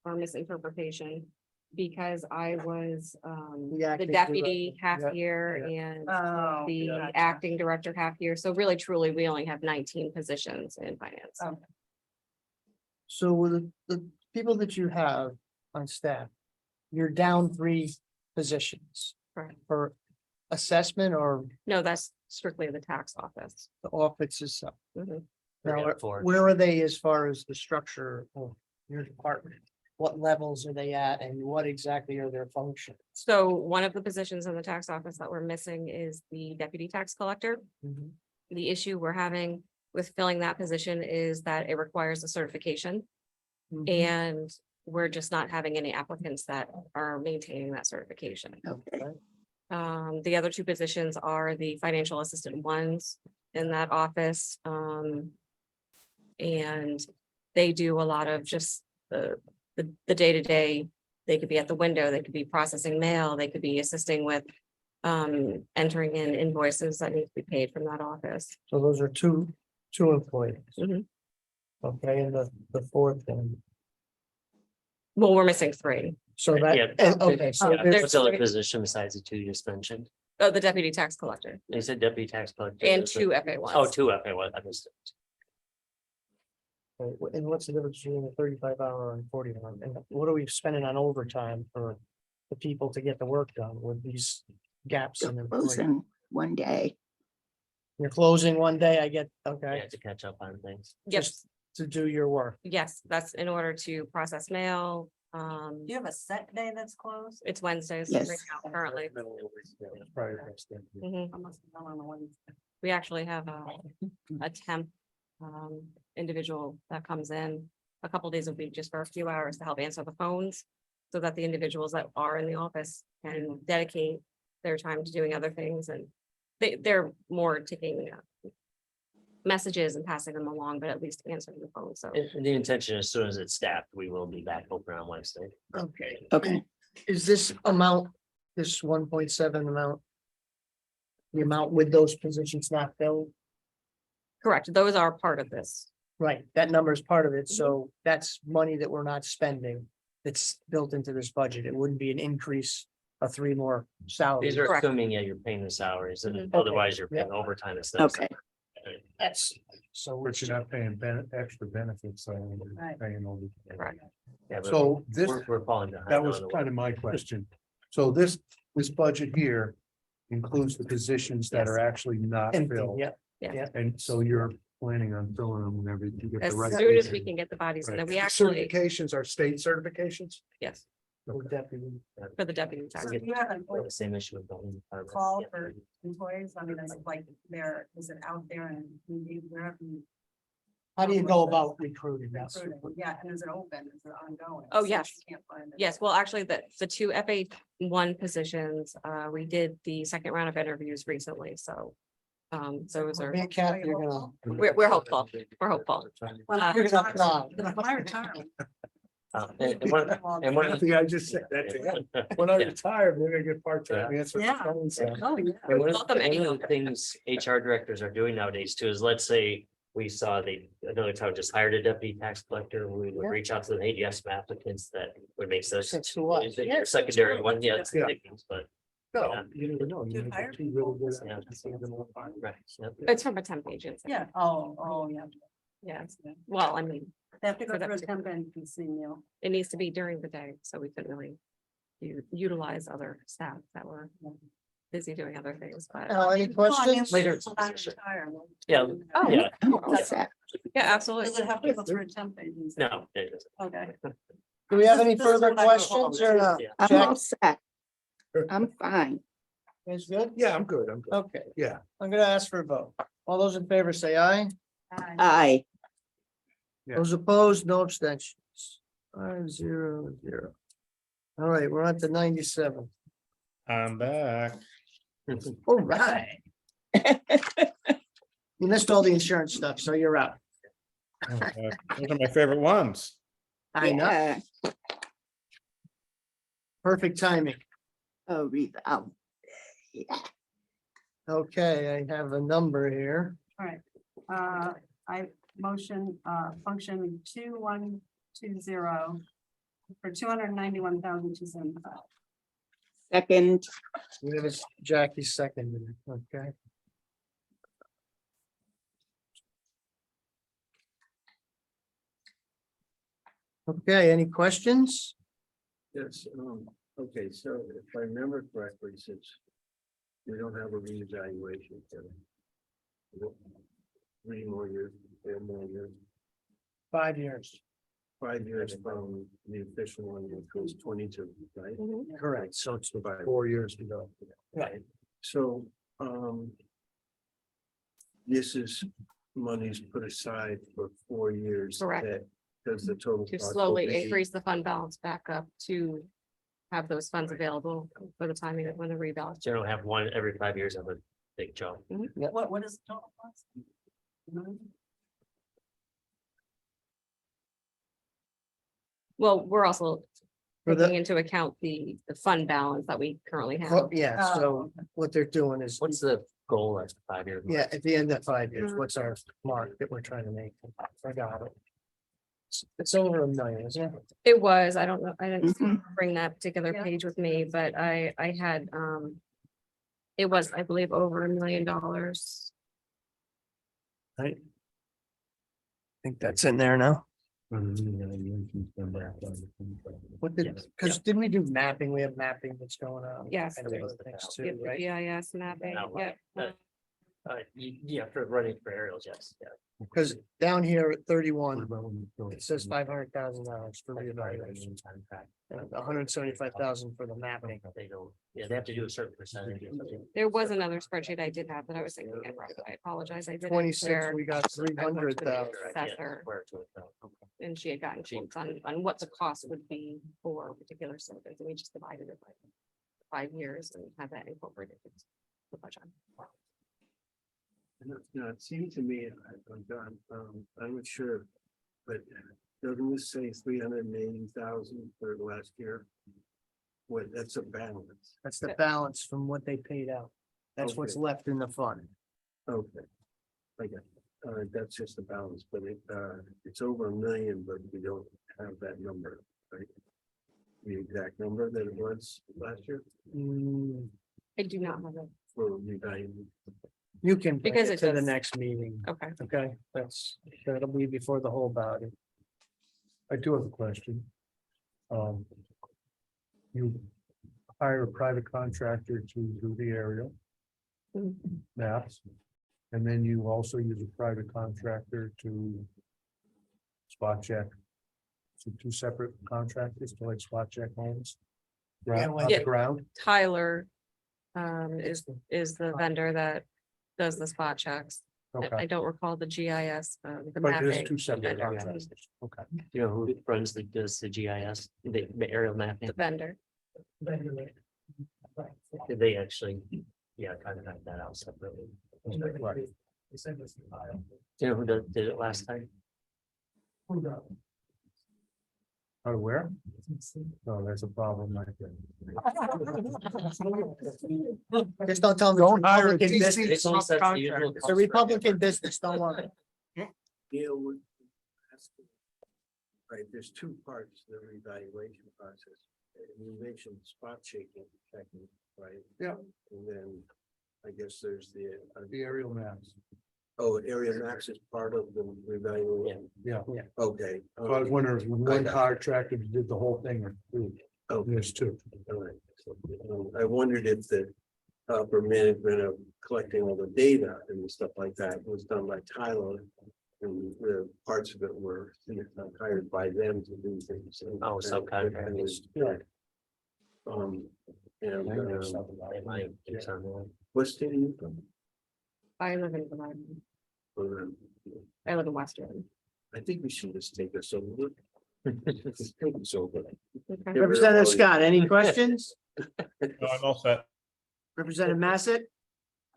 or misinterpretation because I was the acting deputy director. half Yeah, year yeah. and Oh, the gotcha. acting director half year. So really, truly, we only have 19 positions in finance. Okay. So with the people that you have on staff, you're down 3 positions Correct. for assessment or No, that's strictly the tax office. the office itself. Mhm. We're Now, down 4. where are they as far as the structure of your department? What levels are they at and what exactly are their functions? So one of the positions in the tax office that we're missing is the deputy tax collector. Mhm. The issue we're having with filling that position is that it requires a certification. Mhm. And we're just not having any applicants that are maintaining that certification. Okay. The other 2 positions are the financial assistant ones in that office. And they do a lot of just the day-to-day. They could be at the window, they could be processing mail, they could be assisting with entering in invoices that need to be paid from that office. So those are two employees. Mhm. Okay, and the 4th one. Well, we're missing 3. So Yeah. that, and- okay, so Yeah, there's, what's the other position besides the 2 you just mentioned? Oh, the deputy tax collector They said deputy tax collector. and is it- 2 FA ones. Oh, 2 FA one, I missed it. and what's the difference between a 35-hour and 40-hour? And what are we spending on overtime for the people to get the work done with these gaps in You're the? closing one day. You're closing one day, I get, Yeah, okay, to catch up on things. Yes, to do your work. yes, that's in order to process mail. Do you have a set day that's closed? It's Wednesdays Yes. right now currently. Mhm. I must have gone on a Wednesday. We actually have a temp individual that comes in a couple days a week just for a few hours to help answer the phones. So that the individuals that are in the office can dedicate their time to doing other things and they're more taking messages and passing them along, but at least answering the phone. So And the intention, as soon as it's staffed, we will be back open on Wednesday. Okay. Okay. Is this amount this 1.7 amount? The amount with those positions not filled? Correct, those are part of this. Right, that number is part of it, so that's money that we're not spending. That's built into this budget. It wouldn't be an increase of 3 more salaries. These are Correct. assuming, yeah, you're paying the salaries and Mhm. otherwise you're paying Yeah. overtime and stuff. Okay. That's, so But you're not paying extra benefits, so you're Right. paying over. Right. Yeah, but So this, we're falling behind. that was on the- kind of my question. So this budget here includes the positions that are actually not empty, filled. yeah. And so you're planning on filling them whenever you get As the right. soon as we person. can get the bodies, and then Right. we actually, Certifications are state certifications? yes, Or deputy. for the deputy So tax. do you have an We have the same issue with building department. call Yeah. for employees? I mean, is it like there, is it out there and wherever you How do you go about recruiting? That's recruiting? Yeah, and is it open? Is it ongoing? Oh, So yes. you can't find it. Yes, well, actually, the 2 FA1 positions, we did the second round of interviews recently, so. Those are, Me and Kathy are gonna. we're hopeful, we're hopeful. When I You're gonna retire, apply. when I retire. And one of I just said that to him. When I retire, we're gonna get part-time. answer Yeah. phones, so. Oh, yeah. And one of Welcome one anyone. of the things HR directors are doing nowadays too is, let's say we saw another town just hired a deputy tax collector, we would Yeah. reach out to them, hey, do you have some applicants that would make those. That's who was. is it Yeah, your secondary one, yeah, it's Yeah. pickings, but. No, you never know. You Dude, may get hire two really good Yeah. applicants, and then we'll find- Right. Yep. It's from a temp agency. Yeah, oh, yeah. Yeah, well, I mean, They have to go For that through a particular- temp and see you. it needs to be during the day, so we couldn't really utilize other staff that were busy doing other things, but. Any questions? Later. Yeah. Oh, Yeah. What's that? yeah, absolutely. Does it have to go through a temp agency? No. it isn't. Okay. Do we have any This is further what I go questions or not? Yeah. I'm Jack, all set. I'm fine. is good? Yeah, I'm good. I'm good. Okay, Yeah. I'm gonna ask for a vote. All those in favor say aye. Aye. Yeah. Those opposed, no abstentions. 5-0-0. All right, we're on to 97. I'm back. All right. You missed all the insurance stuff, so you're out. Those are my favorite ones. I know, Yeah. perfect timing. Oh, read out. Okay, I have a number here. All right, I motion, function 2120 for 291,275. Second, We have Jackie seconded, okay? Okay, any questions? Yes, okay, so if I remember correctly, since we don't have a reevaluation. for 3 more years, 4 more years, 5 years, 5 years from the official one, which was 22, right? Mhm. correct. So it's 4 years to go. Right. So, this is monies put aside for 4 years. Correct. that- Does the total. To cost will slowly be- increase the fund balance back up to have those funds available for the timing of when the rebalance. Generally have one every 5 years of a big jump. What is the total cost? Well, we're also For the- taking into account the fund balance that we currently Well, have. yeah, so what they're doing is, What's the goal as 5 years? yeah, at the end of 5 years, what's our mark that we're trying to make? Forgot it. It's over $1 million, isn't it? It was, I don't know, I didn't Mhm. bring that particular Yeah. page with me, but I had, it was, I believe, over $1 million. Right. I think that's in there now. What did, Yes. because didn't we do mapping? We have mapping that's going on. Yes. And other things too, Yep, the right? GIS mapping, Now, yep. Yeah, for running for aerials, yes, yeah. Because down here at 31, it says $500,000 for reevaluation, and 175,000 for the mapping. They don't, yeah, they have to do a certain percentage. or something. There was another spreadsheet I did have that I was thinking of, I apologize, I didn't 26, share. we got 300,000. Yeah, Assessor. where to account. And she had gotten quotes on what the cost would be for particular service, and we just divided it by 5 years and have that incorporated. into the budget. No, it seemed to me, I'm done, I'm not sure, but doesn't this say 380,000 for last year? What, that's a balance. That's the balance from what they paid out. That's what's Okay. left in the fund. Okay. I got it. That's just the balance, but it's over 1 million, but we don't have that number, right? The exact number that it was last year Mm, I do not have it. for revaluing. You can bring Because it it to the does- next meeting. Okay. Okay, that'll be before the whole body. I do have a question. You hire a private contractor to do the aerial maps. And then you also use a private contractor to spot check. So two separate contractors to like spot check homes. Ground, on the Yeah. ground. Tyler is the vendor that does the spot checks. I Okay, don't recall the GIS, the but there's mapping. two separate vendor, yeah. contractors. Okay. You know who runs does the GIS, the aerial mapping? The vendor. They actually, yeah, kind of have that out separately. Right. You know who did it last time? Out of where? No, there's a problem right there. Just don't tell them. Don't hire a Republican DC business. It's almost that's the usual It's a Republican business, don't worry. Deal with. Right, there's two parts to the revaluation process. You mentioned spot checking, right? Yeah. And then I guess there's The aerial maps. area maps is part of the revaluation. Yeah. Okay. So I was wondering if one contractor did the whole thing or two. Oh, There's two. all right. So, I wondered if the upper management of collecting all the data and stuff like that was done by Tyler. And the parts of it were hired by them to do things. Oh, subcontractors. Yeah. And They might do something. what state are you from? I live in Vermont. Or, I live in Western. I think we should just take us over. Take us over. Okay. Representative Scott, any questions? No, I'm all set. Representative Massett?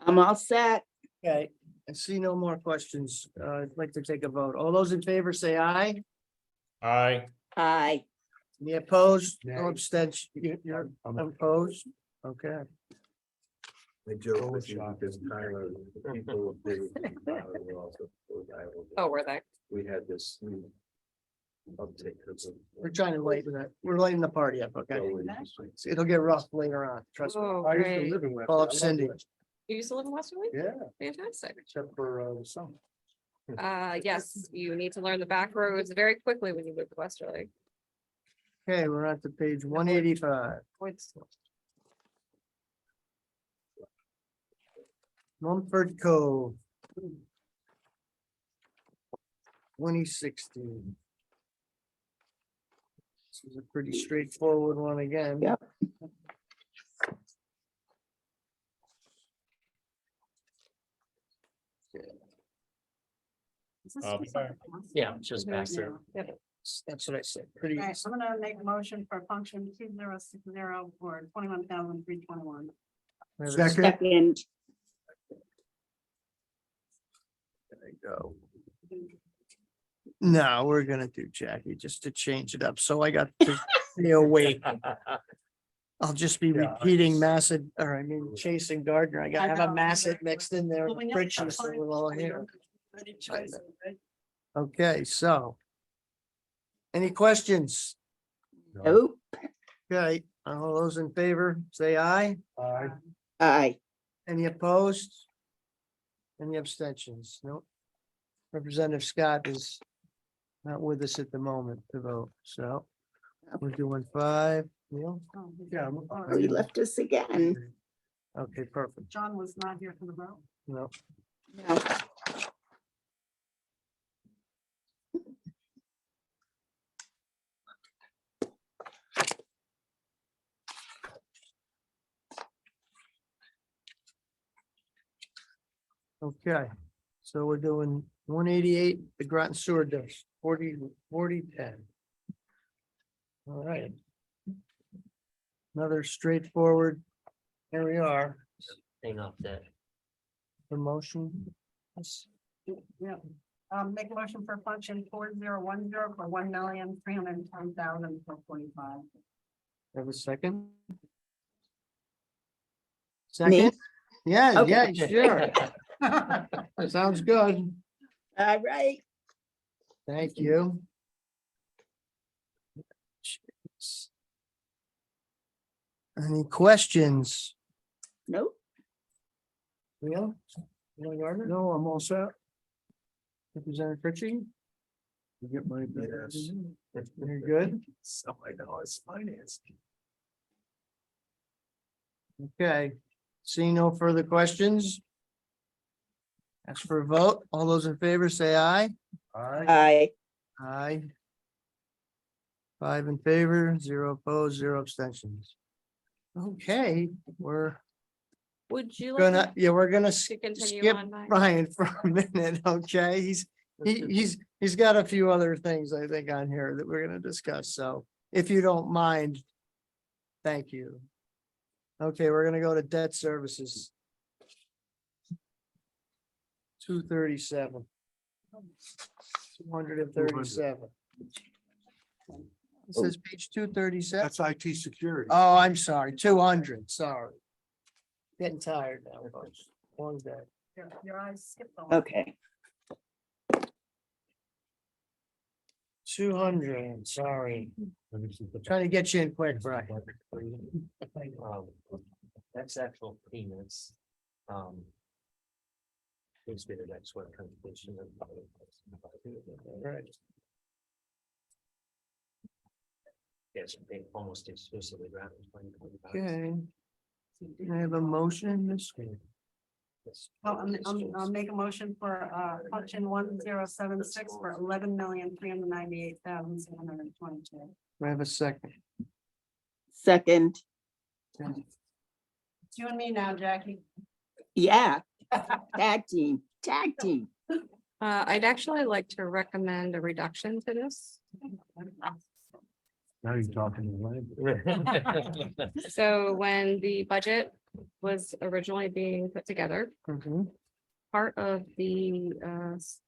I'm all set. Okay, I see no more questions. I'd like to take a vote. All those in favor say aye. Aye. Aye. Any opposed? Nay. No abstention. You're I'm- opposed? Okay. I joke with you because Tyler, the people of Big Tyler were also. Oh, were they? We had this. Uptake. We're trying to lighten that. We're lighting the party up, okay? It'll get rough later on, trust me. Oh, I used great. to live in West. Call up I love Cindy. West. You used to live in Westerly? Yeah, Fantastic. except for the summer. Yes, you need to learn the back roads very quickly when you move to Westerly. Okay, we're on to page 185. Mumford Cove. 2016. This is a pretty straightforward one again. Yep. Yeah, just back there. That's what I said, pretty. All right, I'm gonna make a motion for function 2060 for 21,321. Second. Second. There you go. No, we're gonna do Jackie just to change it up. So I got to stay awake. I'll just be Yeah, repeating Massett, or I mean chasing Gardner. I gotta have a know. Massett mixed in there. Well, we know Friction that's so fine. we're all here. Ready choice, right? Okay, so. Any questions? Nope. Okay, all those in favor, say aye. Aye. Aye. Any opposed? Any abstentions? Nope. Representative Scott is not with us at the moment to vote, so we're doing 5. Neil? Oh, Yeah. Oh, he left us again. Okay, perfect. John was not here for the vote. No, No. okay. So we're doing 188, the Groton Sewer Dish, 40-10. All right. Another straightforward. Here we are, Hang off that. the motion. Yeah. Make a motion for function 4010 for 1,310,445. Have a second? Me? Second? Yeah, Okay. yeah, sure. Sounds good. All right. Thank you. Jeez. Any questions? Nope. Neil? Neil Gardner? No, I'm all set. Representative Pritchie? You get my. Yes. You're good? So I know it's financed. Okay. Seeing no further questions? Ask for a vote. All those in favor say aye. Aye. Aye. 5 in favor, 0 opposed, 0 abstentions. Okay, we're Would you? gonna, yeah, we're gonna To continue skip on, Mike? Brian for a minute, okay? He's got a few other things, I think, on here that we're gonna discuss, so if you don't mind. Thank you. Okay, we're gonna go to debt services. 237. 237. This is page 237. That's IT security. Oh, I'm sorry, 200, sorry. Getting tired now, folks. Long day. Your eyes skipped the line. Okay. 200, sorry. Trying to get you in quick, Brian. That's actual payments. Needs to be the next one. Completion of- Right. Yes, they almost exclusively around 2025. Okay. I have a motion this week. I'll make a motion for function 1076 for 11,398,722. I have a second. Second. It's you and me now, Jackie. Yeah. Tag team, tag team. I'd actually like to recommend a reduction to this. Now you're talking to the So when the budget was originally being put together, Mhm. part of the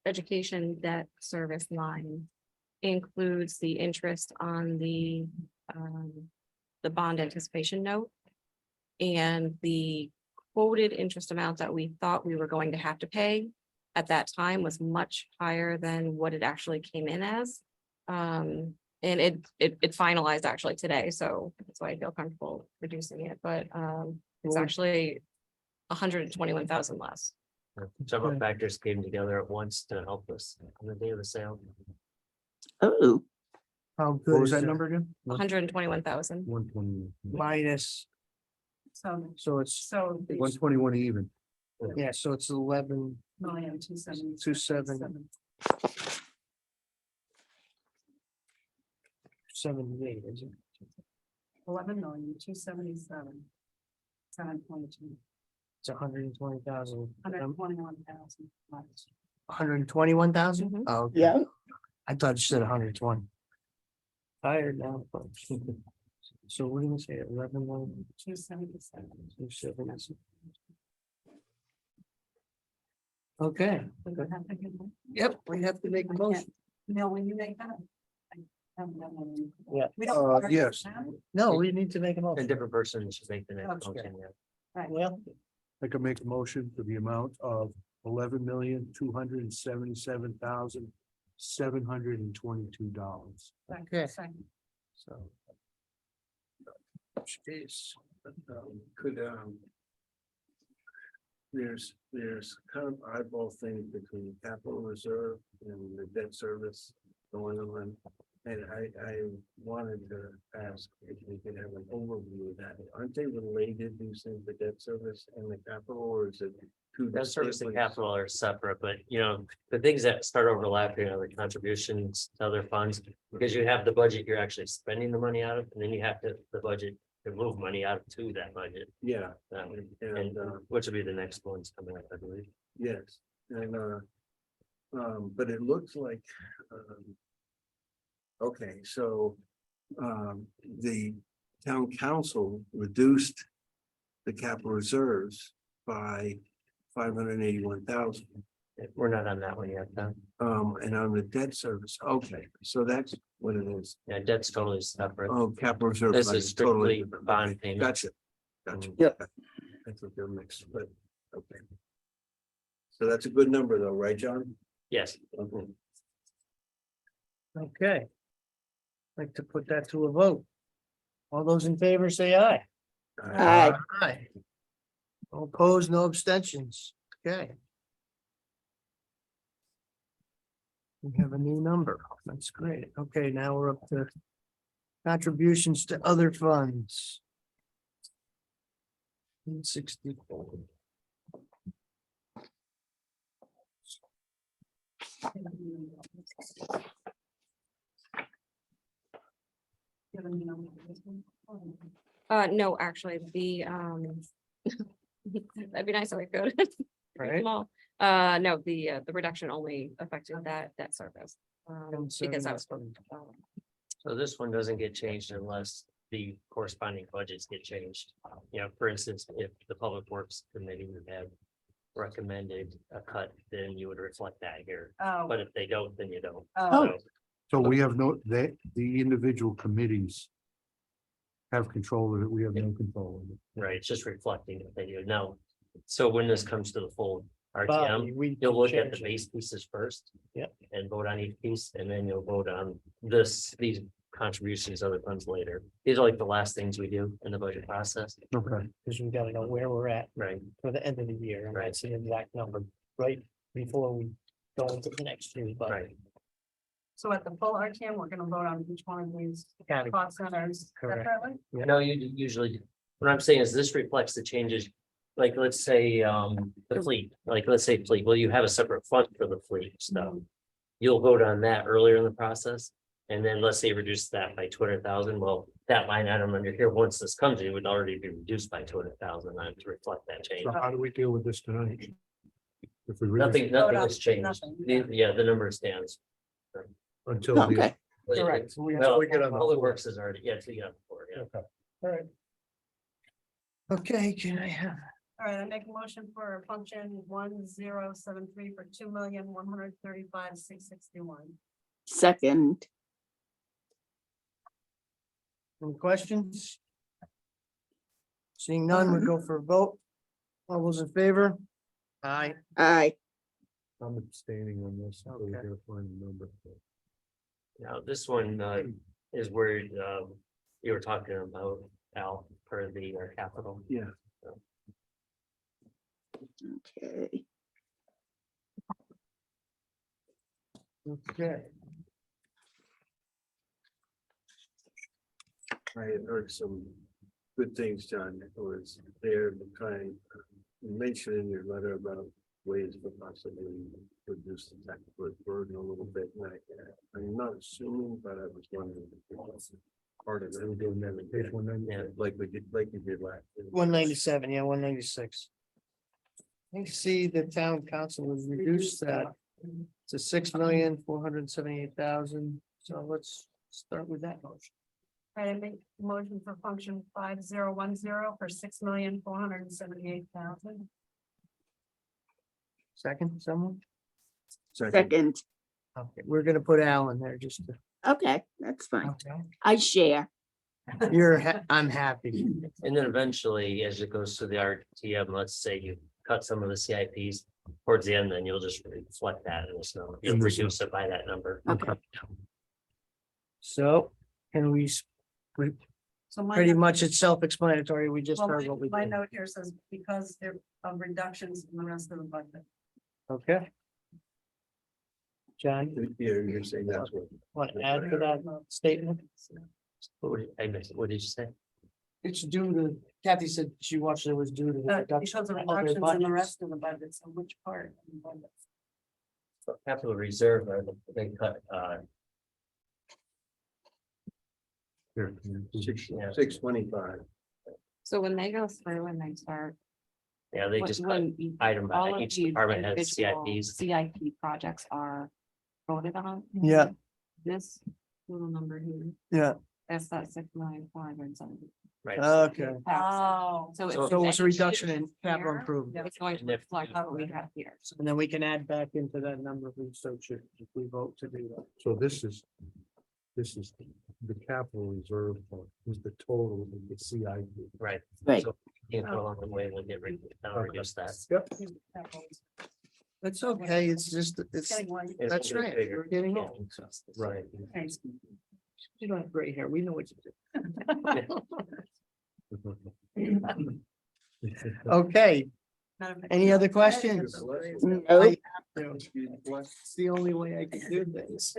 education debt service line includes the interest on the bond anticipation note. And the quoted interest amount that we thought we were going to have to pay at that time was much higher than what it actually came in as. And it finalized actually today, so that's why I feel comfortable reducing it, but it's Cool. actually 121,000 less. Several factors came together at once to help us on the day of the sale. Oh, How good What was is that number again? 121,000. 120. Minus, So, so it's, so. 121 even. yeah, so it's 11, Million, 270. 270. 78, is it? 11,277,722. It's 120,000. 121,000. 121,000? Mhm. Oh, okay. yeah. I thought you said 120. Tired now, folks. So we're gonna say 11, 277. 270. Okay, yep, we have to make a motion. Neil, when you make that. Yeah. We don't. Yes. No, we need to make a A motion. different person should make the next Okay. motion, yeah. Well, I can make a motion for the amount of $11,277,722. okay, Second. so. Jeez. Could, there's kind of eyeball thing between capital reserve and the debt service going on. And I wanted to ask if we could have an overview of that. Aren't they related, these things, the debt service and the capital, or is it? two Debt service and distinct- capital are separate, but the things that start overlapping are the contributions to other funds. Because you have the budget you're actually spending the money out of, and then you have the budget to move money out to that budget. Yeah, And and, which will be the next ones coming up, I believe. yes, and, but it looks like, okay, so, the town council reduced the capital reserves by 581,000. We're not on that one yet, though. And on the debt service, okay, so that's what it is. Yeah, debt's totally separate. Oh, capital reserve. This fund is totally strictly different. bond Okay, payment. Gotcha. Gotcha. Yep. I thought they're mixed, but, okay. So that's a good number though, right, John? Yes. Okay. Okay. Like to put that to a vote. All those in favor say aye. Aye. Aye. No opposed, no abstentions. Okay. We have a new number. That's great. Okay, now we're up to contributions to other funds. 64. No, actually, that'd be nice if we could. Right. Small. No, the reduction only affected that service. Because I was. So this one doesn't get changed unless the corresponding budgets get changed. You know, for instance, if the Public Works Committee would have recommended a cut, then you would reflect that here. Oh, But if they don't, then you don't. oh, So, So we have no, the individual committees have control of it. We have no control of it. right, it's just reflecting if they do. Now, so when this comes to the full Bobby, RTM, we you'll look at change the it. base pieces first. Yep. And vote on each piece, and then you'll vote on these contributions, other funds later. These are like the last things we do in the budget process. Okay. Because we gotta know where we're at Right. for the end of the year, and Right. that's the exact number, right, before we go into the next year's budget. Right. so at the full RTM, we're gonna vote on each one of these Got it. cost centers Correct. separately? Yeah. No, you usually, what I'm saying is this reflects the changes. Like, let's say, the fleet, like, let's say fleet, well, you have a separate fund for the fleet stuff. You'll vote on that earlier in the process. And then let's say reduce that by 200,000. Well, that line item under here, once this comes, it would already be reduced by 200,000 to reflect that change. So how do we deal with this tonight? If we really, Nothing has changed. Nothing, Yeah, the number stands. until the, Okay, Correct. So we have Well, to get on the Public floor. Works is already, yeah, so you got before, yeah. okay. All right. Okay, can I have? All right, I make a motion for function 1073 for 2,135,661. second, Any questions? Seeing none, we go for a vote. All those in favor? Aye. aye, I'm abstaining on this. So we Okay. gotta find a number. Now, this one is where you were talking about, Al, for the capital. Yeah. okay. Okay. I had heard some good things, John, that was there to try and mention in your letter about ways to possibly reduce the tax burden a little bit. And I'm not assuming, but I was wondering if it was part of it. We do that. Page 190. Yeah. Like we did last. year. 197, yeah, 196. I see the town council has reduced that to 6,478,000. So let's start with that motion. All right, I make a motion for function 5010 for 6,478,000. Second, someone? Second, Okay, we're gonna put Al in there just to. okay, that's fine. Okay. I share. I'm happy. And then eventually, as it goes to the RTM, let's say you cut some of the CIPs towards the end, then you'll just reflect that in this number. You'll In this reduce it by that number. Okay, So can we, So my, pretty note- much it's self-explanatory. We just well, heard what we my did. note here says because there are reductions in the rest of the budget. Okay. John, Yeah, you're saying that's what. want to add to that statement? I missed, what did you say? It's due to, Kathy said she watched it was due to the reduction. Because of of other reductions in the budgets. rest of the budget, so which part? of the budget? Capital reserve, they cut, Here. yeah, 625. So when they go through and they start. yeah, they just cut item by all of each these department has individual CIPs. CIP projects are voted on. Yeah, This little number here. yeah. That's that 695 something. Right. Okay, Oh. So so it's a reduction in capital Here. improvement, It's going to reflect what we have here. and then we can add back into that number if we so choose, if we vote to do that. So this is the capital reserve fund, is the total of the CIP. Right. Right. So you put along the way, we'll get rid, that'll reduce that. Yep. It's okay, it's just, it's, Getting one. It's that's gonna be right, bigger. we're getting Yeah. old. Right. Thanks. You don't have gray hair, we know what you do. Okay, any other questions? No, I have to. It's the only way I can do this.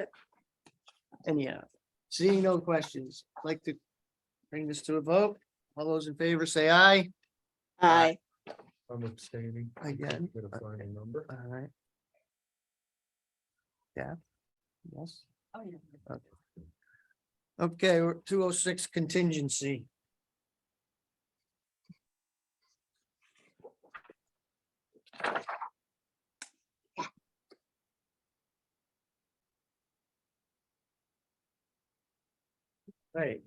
Anyhow, seeing no questions, I'd like to bring this to a vote. All those in favor say aye. I, I'm abstaining. Again. Get a final number. All right. Yeah. Yes. Oh, yeah. Okay, we're 206 contingency. Right,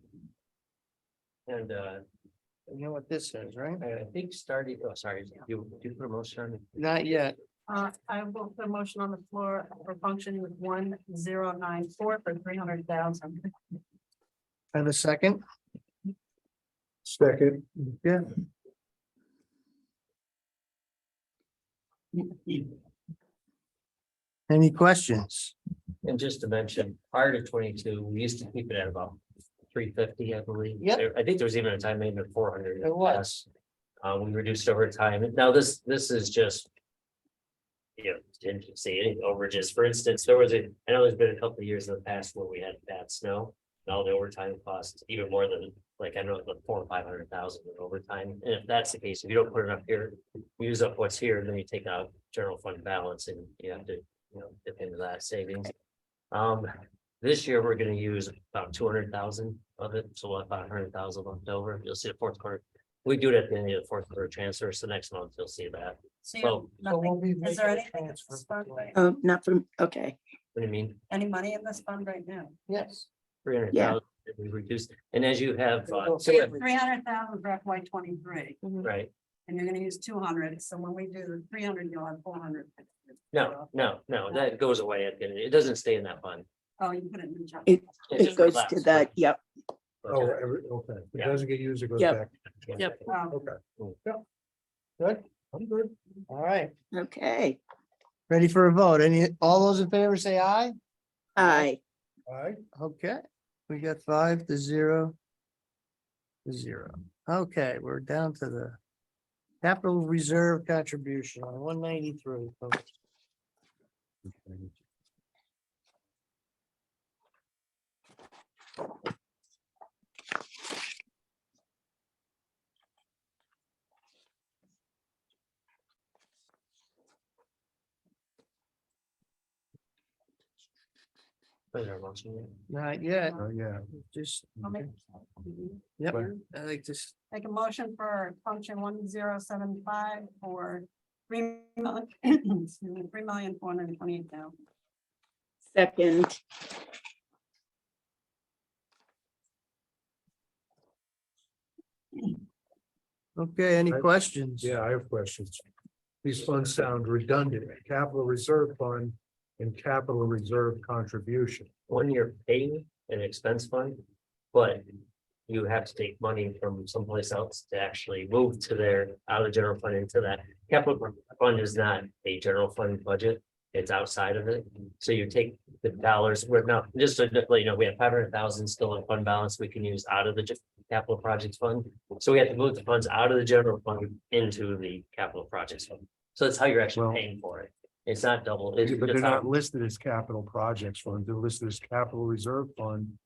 And you know what this says, right? I think starting, oh, sorry, you put a motion on it? Not yet. I will put a motion on the floor for function with 1094 for 300,000. Have a second? Second. Yeah. Any questions? And just to mention, prior to 22, we used to keep it at about 350, I believe. Yep. I think there was even a time maybe 400. It was. We reduced over time. And now this is just. You know, contingency, any overages. For instance, I know there's been a couple of years in the past where we had bad snow. And all the overtime costs even more than, like, I know, like 400,000 or 500,000 in overtime. And if that's the case, if you don't put it up here, use up what's here, then you take out general fund balance and you have to, dip into that savings. This year, we're gonna use about 200,000 of it, so we'll have about 100,000 left over. You'll see the fourth quarter. We do it at the end of the fourth quarter transfer, so next month you'll see that. So So we'll be is there making a anything in transfer. this fund right- not from, okay, What do you mean? Any money in this fund right now? Yes. 300,000, we reduced, and as you have, So you have 300,000 for FY 23, right, and you're gonna use 200, so when we do the 300, you'll have 400. no, that goes away at the end. It doesn't stay in that fund. Oh, you put it in the chart. It- It it just goes relaxes. to the, yep, Oh, okay. If it Yeah. doesn't get used, it goes Yep. back. Yep. Okay. Good, I'm good. all right. okay, Ready for a vote? All those in favor say aye? I, All right. Okay, we got 5-0. to 0. Okay, we're down to the capital reserve contribution on 193. folks. Is there a motion yet? Not yet, Yeah. just, I'll make- yep, I like this. Make a motion for function 1075 for 3,428,000. second, Okay, any Right. questions? Yeah, I have questions. These funds sound redundant. Capital Reserve Fund and Capital Reserve Contribution. One year paying an expense fund, but you have to take money from someplace else to actually move to their out of general fund into that. Capital fund is not a general fund budget. It's outside of it. So you take the dollars, we're now, just to let you know, we have 500,000 still in fund balance we can use out of the capital projects fund. So we have to move the funds out of the general fund into the capital projects fund. So that's how you're actually Well- paying for it. It's not double. It's But they're just not how- listed as capital projects fund. They're listed as Capital Reserve Fund.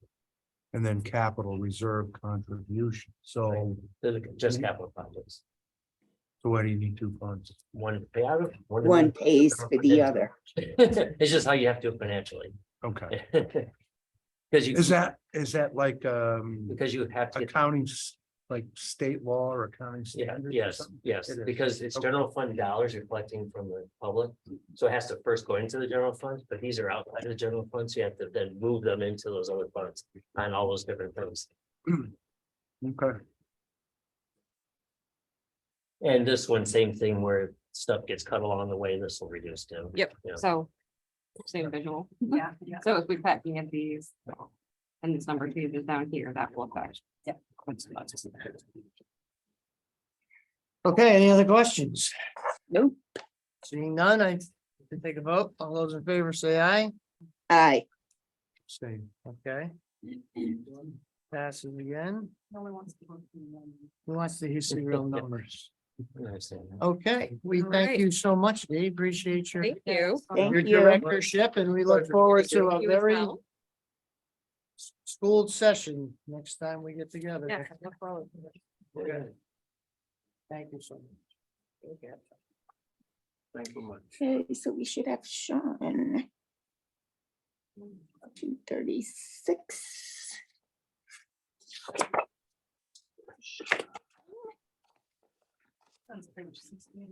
And then Capital Reserve Contribution. So they're just capital projects. why do you need two funds? One pay out of. one pays for the other. It's just how you have to do it financially. Okay. Because you, Is that like because you have to, get- accounting like state law or accounting Yeah, standards? or yes, something? yes, It is. because it's Okay. general fund dollars you're collecting from the public. So it has to first go into the general fund, but these are outside of the general fund, so you have to then move them into those other funds on all those different things. Okay, And this one, same thing where stuff gets cut along the way, this will reduce too. Yep, Yeah. so. Same visual. Yeah, yeah. So if we cut any of these. And this number two is down here, that will affect. Okay, any other questions? Nope. Seeing none, I can take a vote. All those in favor say aye. Aye. same. Okay. Passes again. No one wants to vote for them. Who wants to hear some real numbers? I understand. Okay, we All thank right. you so much, Dave. Appreciate your Thank you. Thank your you. directorship, and we look forward to a You as very well. schooled session next time we get together. Yeah, no problem. Okay. Thank you so much. Okay. Thank you much. Okay, so we should have Sean. 2:36. That's page 16.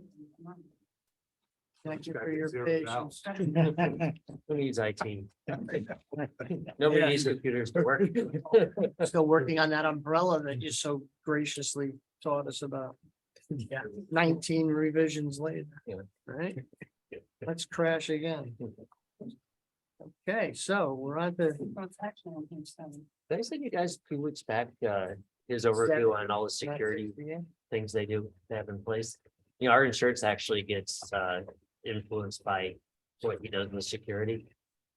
Thank you for your Zero it out. patience. Who needs IT? Nobody Yeah. needs computers to work. Still working on that umbrella that you so graciously taught us about. Yeah, 19 revisions later. Yeah. Right? Let's crash again. Okay, so we're on to Oh, it's actually on page 7. Did I send you guys 2 weeks back, his overview on all the security things they do have in place? You know, our insurance actually gets, influenced by what he does with security.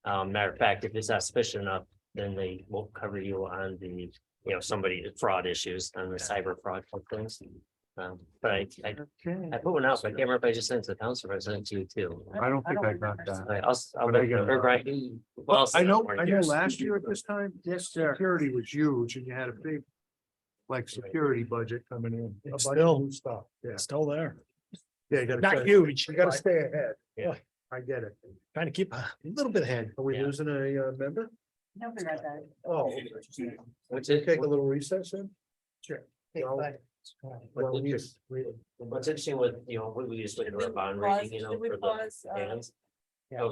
Matter of fact, if it's not sufficient enough, then they won't cover you on the, somebody fraud issues on the cyber fraud type things. But I Okay. put one out, but I can't remember if I just sent it to the council or I sent it to you too. I don't think I got All that. right, I'll But I make get it. or Brian, well, I'll I send it know, more I to know you. last year at this time, Yes, sir. security was huge and you had a big. Like security budget coming in. A It's bunch of new stuff, yeah. Still there. Yeah, you gotta. Not stay- huge. You gotta stay ahead. Yeah. I get it. Trying to keep a little bit ahead. Are we Yeah. losing a member? He'll be right back. Oh. What's Take it? a little recess then? Sure. No. Well, we just- What's interesting with, we just look at our bond rating, for the bands. Yeah.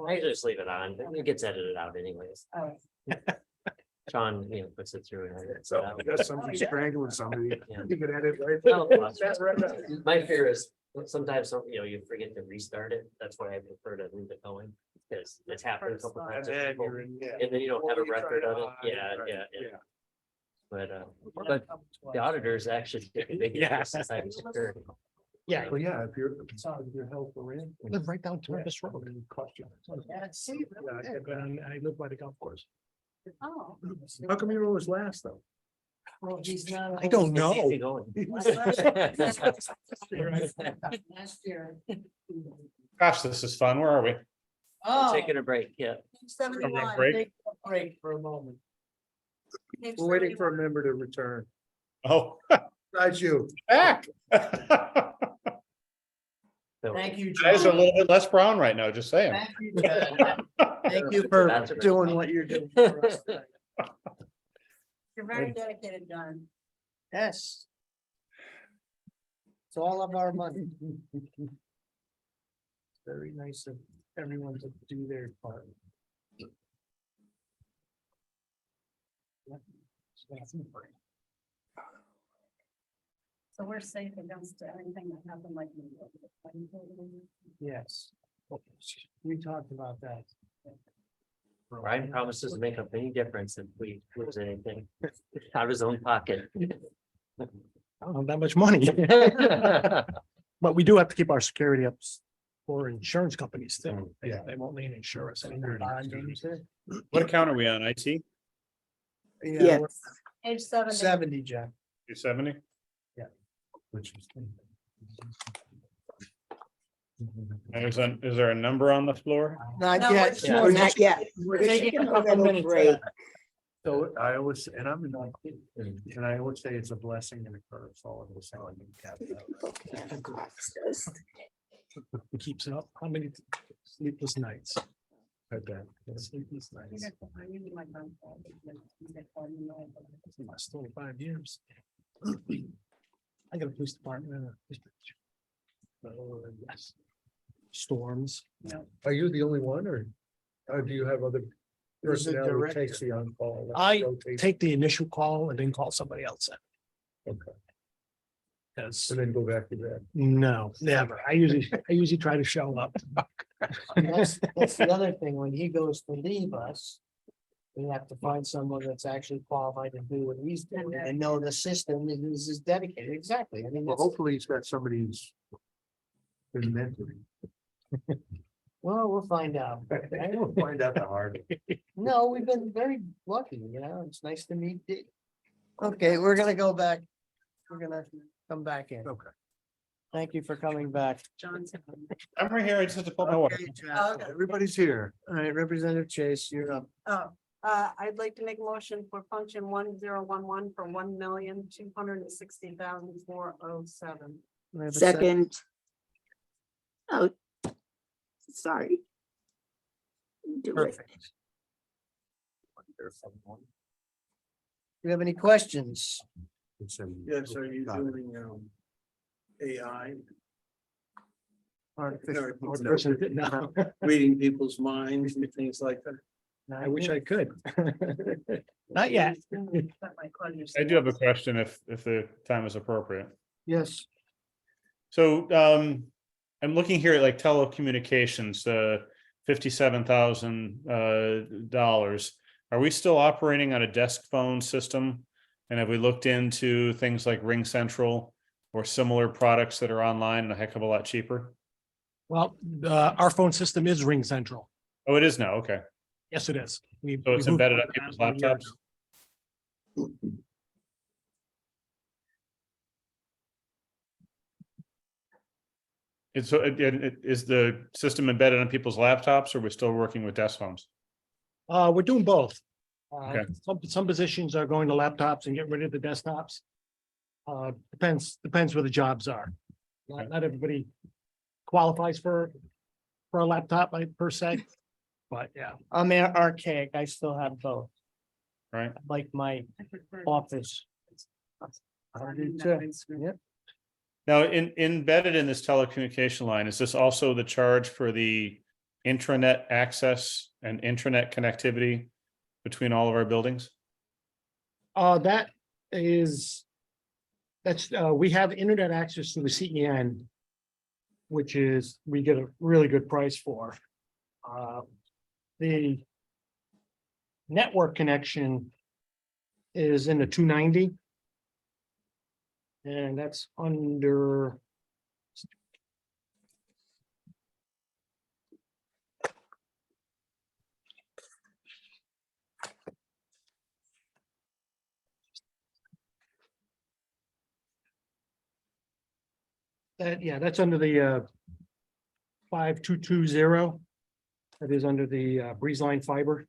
I just leave it on, it gets edited out anyways. Oh. Sean, puts it through. And edits it So out. we got somebody strangling somebody. Yeah. You can edit right. Oh, well, That's right. My fear is sometimes, you forget to restart it. That's why I prefer to leave it going. Because it's happened a couple times. with people, And then you don't have a record of it. Yeah. But the auditors actually take a big interest in cybersecurity. Yeah. Well, yeah, if your health are in. Live right down to this road. It'll cost you. Yeah, see, I live by the golf course. Oh. How come you're always last though? Well, he's not. I don't It's easy know. going. Last year. Gosh, this is fun. Where are we? Oh. Taking a break, yeah. 71. break? Take a break for a moment. Page We're waiting for a 71. member to return. Oh, That's you. back. So- Thank you, Guys are a John. little bit less brown right now, just saying. Thank you, John. Thank you for That's a great doing point. what you're doing for us. tonight. You're very dedicated, John. Yes. It's all of our money. Very nice of everyone to do their part. So we're safe against anything that happened like. Yes. We talked about that. Ryan promises to make up any difference if we lose anything out of his own pocket. I don't have that much money. But we do have to keep our security up for insurance companies too. Yeah. They won't need insurance. What account are we on? IT? Yeah, we're Page 70. 70, Jeff. 270? Which is. Is there a number on the floor? Not No, yet. it's No, not yet. We're We're taking taking a a couple little minutes. break. So I always, and I'm in, and I always say it's a blessing and a curse, all of this. Keeps it up. How many sleepless nights? Okay. Last 25 years. I got a police department. Yes. Storms. Are you the only one or do you have other There's a personnel who takes director. the on-call? I rotation? take the initial call and then call somebody else in. Okay, Because and then go back to that. no, never. I usually try to show up. That's the other thing. When he goes to leave us, we have to find someone that's actually qualified to do what he's doing and know the system and is dedicated. Exactly. I mean, Well, that's, hopefully he's got somebody who's been mentoring. well, we'll find out. We'll find out the hard way. No, we've been very lucky, it's nice to meet Dee. Okay, we're gonna go back. We're gonna come back in. Okay. Thank you for coming back. John's. I'm right here. I just have to pull my water. Okay, Jack. Everybody's here. All right, Representative Chase, you're up. I'd like to make a motion for function 1011 for 1,260,407. We have a Second. Oh, sorry. Do it. Perfect. Do you have any questions? Yes, are you doing, AI, No. reading people's minds and things like that? I wish I could. Not yet. I do have a question if the time is appropriate. Yes, So I'm looking here at like telecommunications, $57,000. Are we still operating on a desk phone system? And have we looked into things like Ring Central or similar products that are online and a heck of a lot cheaper? well, our phone system is Ring Central. Oh, it is now. Okay. Yes, it is. So it's embedded on people's laptops? It's so is the system embedded on people's laptops or we're still working with desk phones? We're doing both. Okay. Some positions are going to laptops and getting rid of the desktops. Depends where the jobs are. Okay. Not everybody qualifies for a laptop, like, per se. But yeah, I'm archaic. I still have both, Right. like my office. I do too. Yep. Now, embedded in this telecommunication line, is this also the charge for the intranet access and intranet connectivity between all of our buildings? We have internet access to the CEN, which is, we get a really good price for. The network connection is in the 290. And that's under. That's under the 5220. That is under the Breeze Line fiber.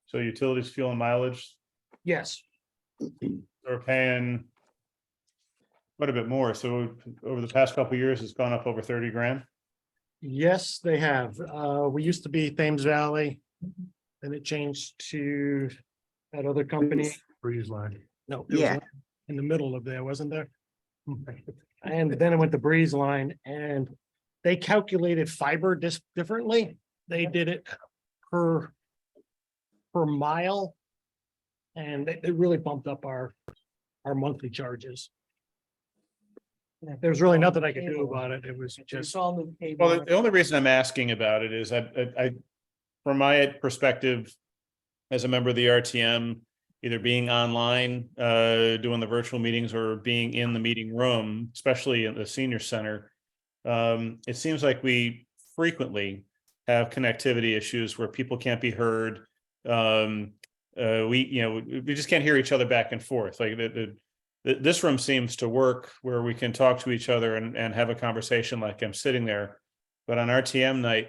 So utilities, fuel and mileage, Yes, we're paying quite a bit more. So over the past couple of years, it's gone up over 30 grand. yes, they have. We used to be Thames Valley. Then it changed to that other company. Breeze line. No, it was Yeah. in the middle of there, wasn't there? And then it went to Breeze Line and they calculated fiber differently. They did it per mile. And they really bumped up our monthly charges. There's really nothing I could do about it. It was just. Well, the only reason I'm asking about it is I, from my perspective, as a member of the RTM, either being online, doing the virtual meetings or being in the meeting room, especially in the senior center, it seems like we frequently have connectivity issues where people can't be heard. We just can't hear each other back and forth. Like this room seems to work where we can talk to each other and have a conversation like I'm sitting there. But on RTM night,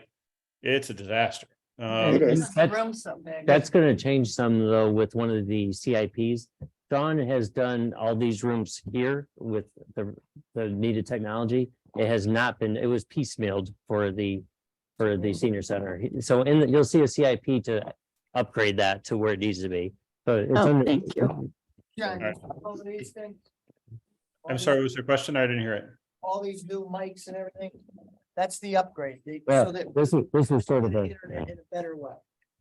it's a disaster. It is. Room's so big. That's gonna change some though with one of the CIPs. Dawn has done all these rooms here with the needed technology. It has not been, it was piecemealed for for the senior center. So you'll see a CIP to upgrade that to where it needs to be. So it's Oh, under. thank you. John, Alright. all of these things? I'm sorry, was there a question? I didn't hear it. All these new mics and everything, that's the upgrade. Yeah, So that this is sort of the a, internet in a better way.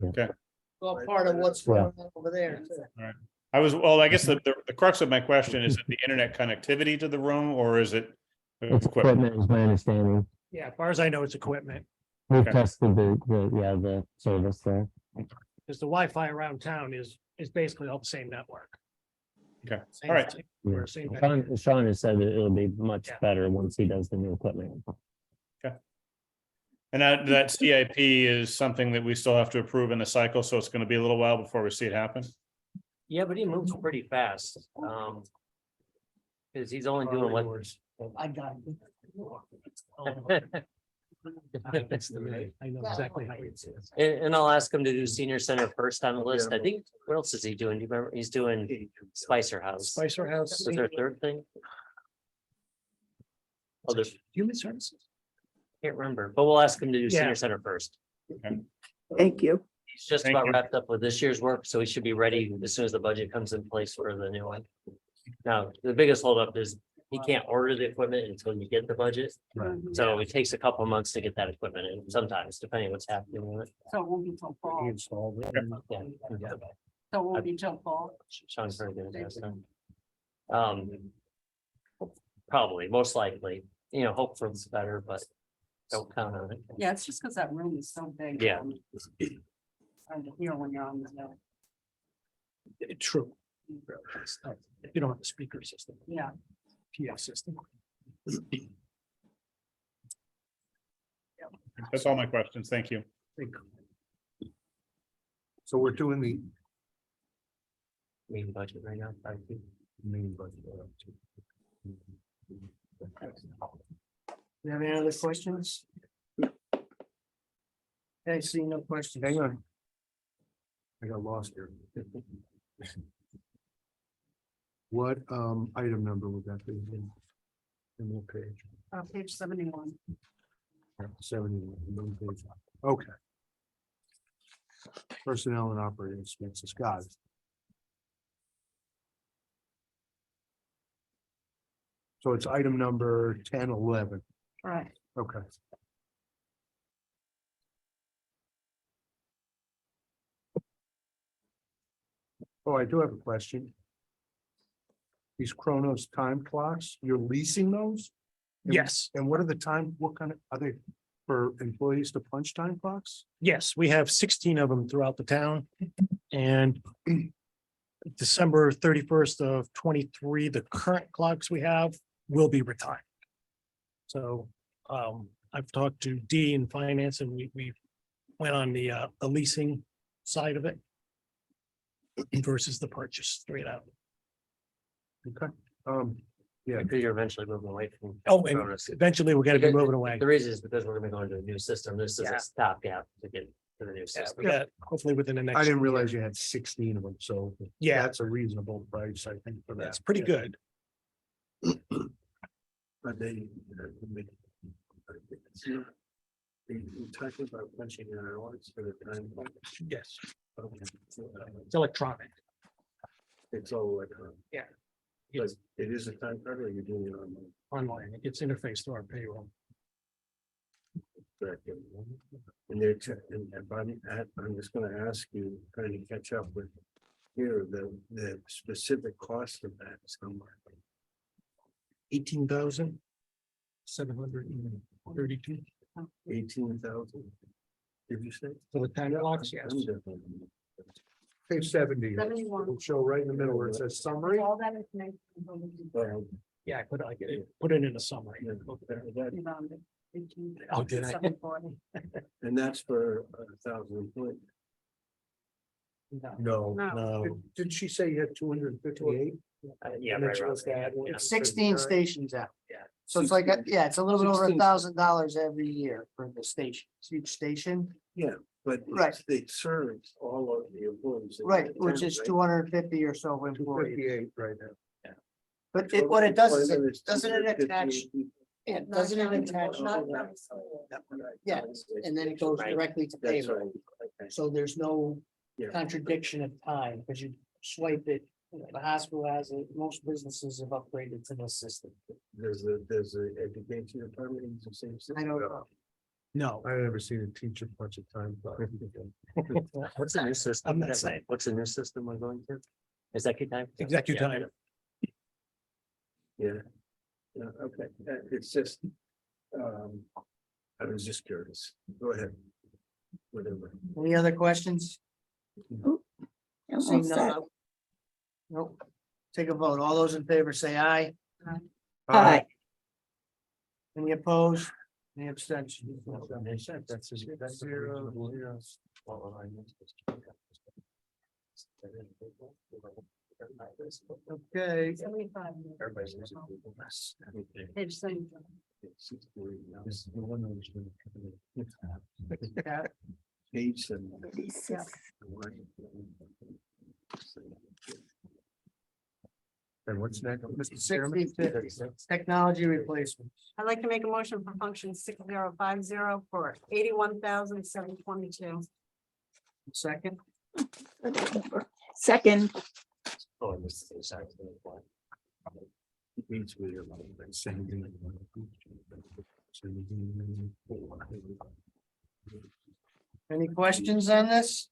Okay. Well, part of what's Yeah. going on over there. too. I guess the crux of my question is it the internet connectivity to the room or is it it's equipment? equipment is my understanding. Yeah, as far as I know, it's equipment, We've Okay. tested the service there. because the Wi-Fi around town is basically all the same network. Okay, Same all right. thing. Yeah. We're same Sean has said that it'll be much Yeah. better once he does the new equipment. And that CIP is something that we still have to approve in the cycle, so it's gonna be a little while before we see it happen. Yeah, but he moves pretty fast. Cause he's only doing what. I got That's the way, I know exactly how it is. And I'll ask him to do senior center first on the list. I think, what else is he doing? Do you remember? He's doing Spicer House. Spicer House, Was there a third thing? Oh, there's, human services. can't remember, but we'll ask him to do Yeah. senior center first. Thank you. He's just Thank about you. wrapped up with this year's work, so he should be ready as soon as the budget comes in place for the new one. Now, the biggest holdup is he can't order the equipment until you get the budget. So it takes a couple of months to get that equipment in, sometimes, depending what's happening with it. So it won't be till fall. Installed it. Yeah. So it won't be till fall. Sean's very good at that. Probably, most likely, hopefully it's better, but don't count on it. Yeah, it's just because that room is so big. Yeah. Hard to hear when you're on the Zoom. True. If you don't have a speaker system, Yeah. PA system. That's all my questions. Thank you. So we're doing the Main budget right now, I think. main budget. You have any other questions? I see no questions. Hang on. I got lost here. What item number would that be? In what page? Page 71. 71. Page. Okay. Personnel and operating expenses, got it. So it's item number 10, 11. Right. Okay. Oh, I do have a question. These Chronos time clocks, you're leasing those? And- Yes, And what are the time, what kind of, are they for employees to punch time clocks? yes, we have 16 of them throughout the town. And December 31st of 23, the current clocks we have will be retired. So I've talked to D in finance and we went on the leasing side of it versus the purchase straight out. Okay, yeah, Because you're eventually moving away from. Oh, and Cronus. eventually we're gonna be Because moving away. The reason is because we're gonna be going to a new system. This is Yeah. a stopgap to get to the new Yeah, system. we got hopefully within the next. I didn't year. realize you had 16 of them, so. Yeah. That's a reasonable price, I think, for that. That's pretty good. But they. Talking about punching in hours for the time. Yes, Okay. it's electronic. It's all electronic. Yeah. But It's it is a time card or you're doing it online? online. It gets interfaced to our payroll. Correct. And they're, and I'm just gonna ask you, trying to catch up with here, the specific cost of that is how much? 18,732 18,000? Did you say? for the time clocks. Yes. I'm definitely- Page 70. 71. Will show right in the middle where it says summary. All that information. Well, Yeah, I put put it in a summary. yeah, that- Oh, did I? 740. And that's for 1,000 employees. No, No. no. Did she say you had 258? Yeah, And then right she around was there. that one. Yeah. 16 stations out. Yeah. So it's like, yeah, it's a little bit over 16. $1,000 every year for the station, each station, Yeah, but Right. they serve all of the employees. in right, the which town, is right? 250 or so employees. 258 right now. But what it does is, Employment doesn't it attach 258 people. Yeah, doesn't it attach? to Not the- from- Yeah, and then it goes Right. directly to That's payroll. right. Okay. So there's no Yeah. contradiction of time, because you swipe it, the hospital has it, most businesses have upgraded to this system. There's a education department in the same. I don't know. No, I've never seen a teacher punch a time clock. What's the new system? I'm not saying. What's the new system we're going to? Executive time? Executive Yeah. time. Yeah. Yeah, okay, it's just, I was just curious. Go ahead. Whatever. Any other questions? I'm all Seeing set. none. Nope. Take a vote. All those in favor say aye. Aye. Any opposed? Any abstentions? That's zero. Okay, 75. Everybody's. Page 7. Page 7. 36. And what's next? Mr. Chairman? 60-50, technology replacement. I'd like to make a motion for function 6050 for 81,722. Second, Second, Oh, and this is sorry. Page where you're like, same thing. any questions on this?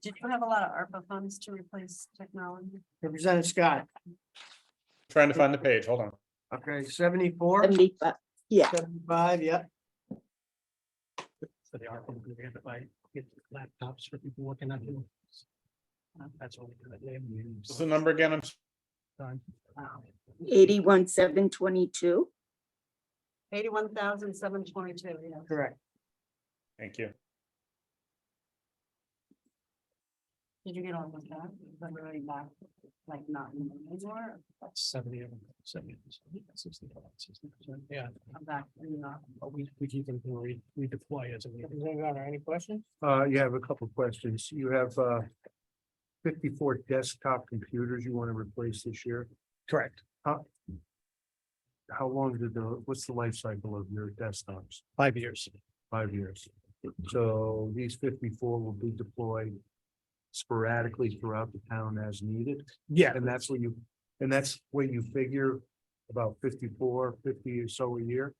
Did you have a lot of ARPA funds to replace technology? Representative Scott, Trying to find the page, hold on. okay, 74, 75, yeah. 75, yeah. For the ARPA, we have to buy get laptops for people working on it. That's all we can do. What's the number again? I'm Done. 81,722. 81,722, yeah. Correct. Thank you. Did you get all of that? Is that really not, like, not anymore? That's 70 of them, 70, 60%, yeah. I'm back, you know. But we keep them, we deploy as a. Representative Gunnar, any questions? You have a couple questions. You have 54 desktop computers you want to replace this year. Correct. How long what's the life cycle of your desktops? 5 years. 5 years. So these 54 will be deployed sporadically throughout the town as needed. Yeah, And that's what you figure about 54, 50 or so a year.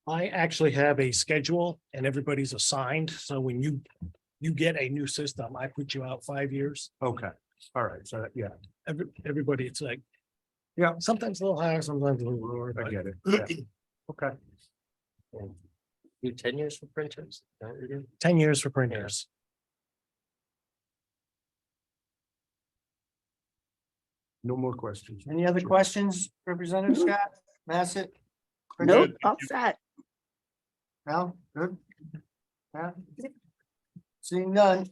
I actually have a schedule and everybody's assigned. So when you get a new system, I put you out 5 years. Okay, all right, so yeah, Everybody, it's like, Yeah. sometimes a little higher, sometimes a little lower. I but- get it. Yeah. Okay, You 10 years for printers? Is that what you do? 10 years for printers. no more questions. Any other questions, Representative Scott, Bassett? Nope, all set. No, good. Yeah. Seeing none.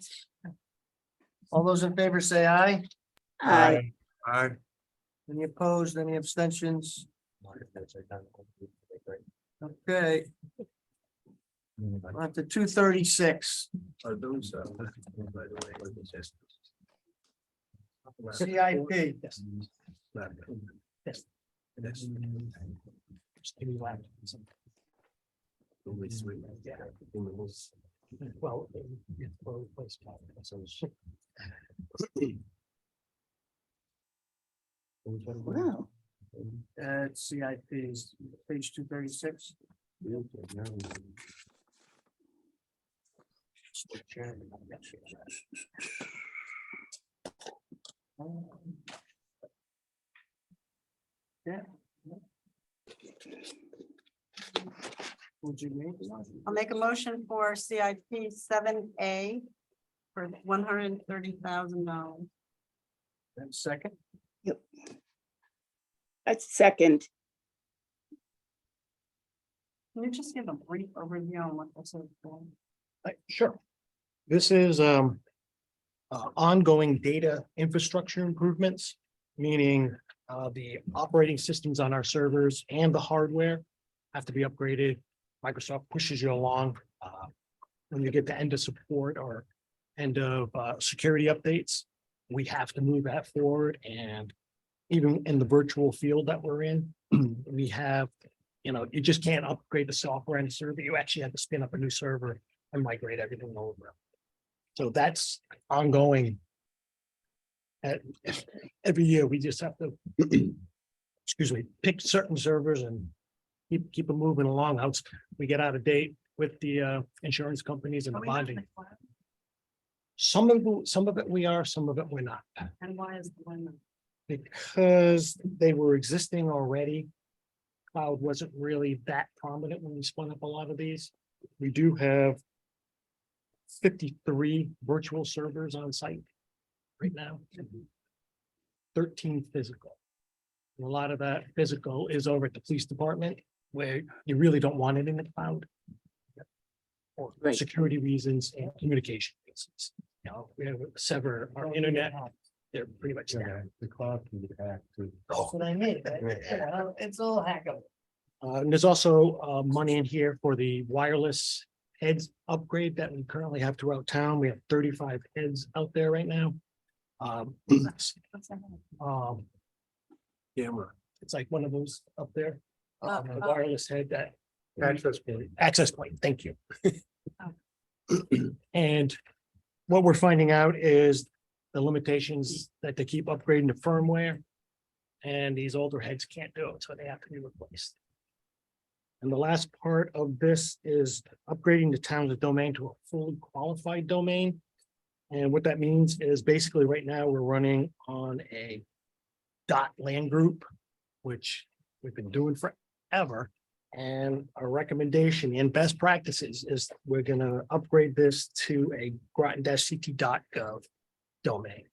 All those in favor say aye. Aye. Aye. Any opposed, any abstentions? Okay, on to 236, Are those, by the way, are those just- CIP. Yes. Laptop. Yes. Yes. Just give me laptops. Only three. Yeah. In the list. Well, it's for replacement. So it's- Wow. CIP is page 236. Yeah. Would you make? I'll make a motion for CIP 7A for $130,000. And second, That's second. Can you just give a brief overview on what this is for? Sure. This is ongoing data infrastructure improvements, meaning the operating systems on our servers and the hardware have to be upgraded. Microsoft pushes you along when you get to end of support or end of security updates. We have to move that forward, and even in the virtual field that we're in, we have You know, you just can't upgrade the software and server. You actually have to spin up a new server and migrate everything over. So that's ongoing. Every year, we just have to, excuse me, pick certain servers and keep them moving along. Else we get out of date with the insurance companies and the Are we not in bonding. the cloud? Some of it we are, some of it we're not. And why is the one? Because they were existing already. Cloud wasn't really that prominent when we spun up a lot of these. We do have 53 virtual servers on site right now. 13 physical. And a lot of that physical is over at the police department where you really don't want it in the cloud. For Right. security reasons and communication reasons. You know, we have to sever our internet. They're pretty much Yeah, down. the cloud can be hacked too. That's what I mean. It's all hackable. And there's also money in here for the wireless heads upgrade that we currently have throughout town. We have 35 heads out there right now. What's that? Camera. It's like one of those up there. Oh, The oh. wireless head that Access point. access point, thank you. And what we're finding out is the limitations that they keep upgrading the firmware. And these older heads can't do it, so they have to be replaced. And the last part of this is upgrading the town's domain to a fully qualified domain. And what that means is basically right now we're running on a .land group, which we've been doing forever. And our recommendation and best practices is we're gonna upgrade this to a groton-ct.gov domain.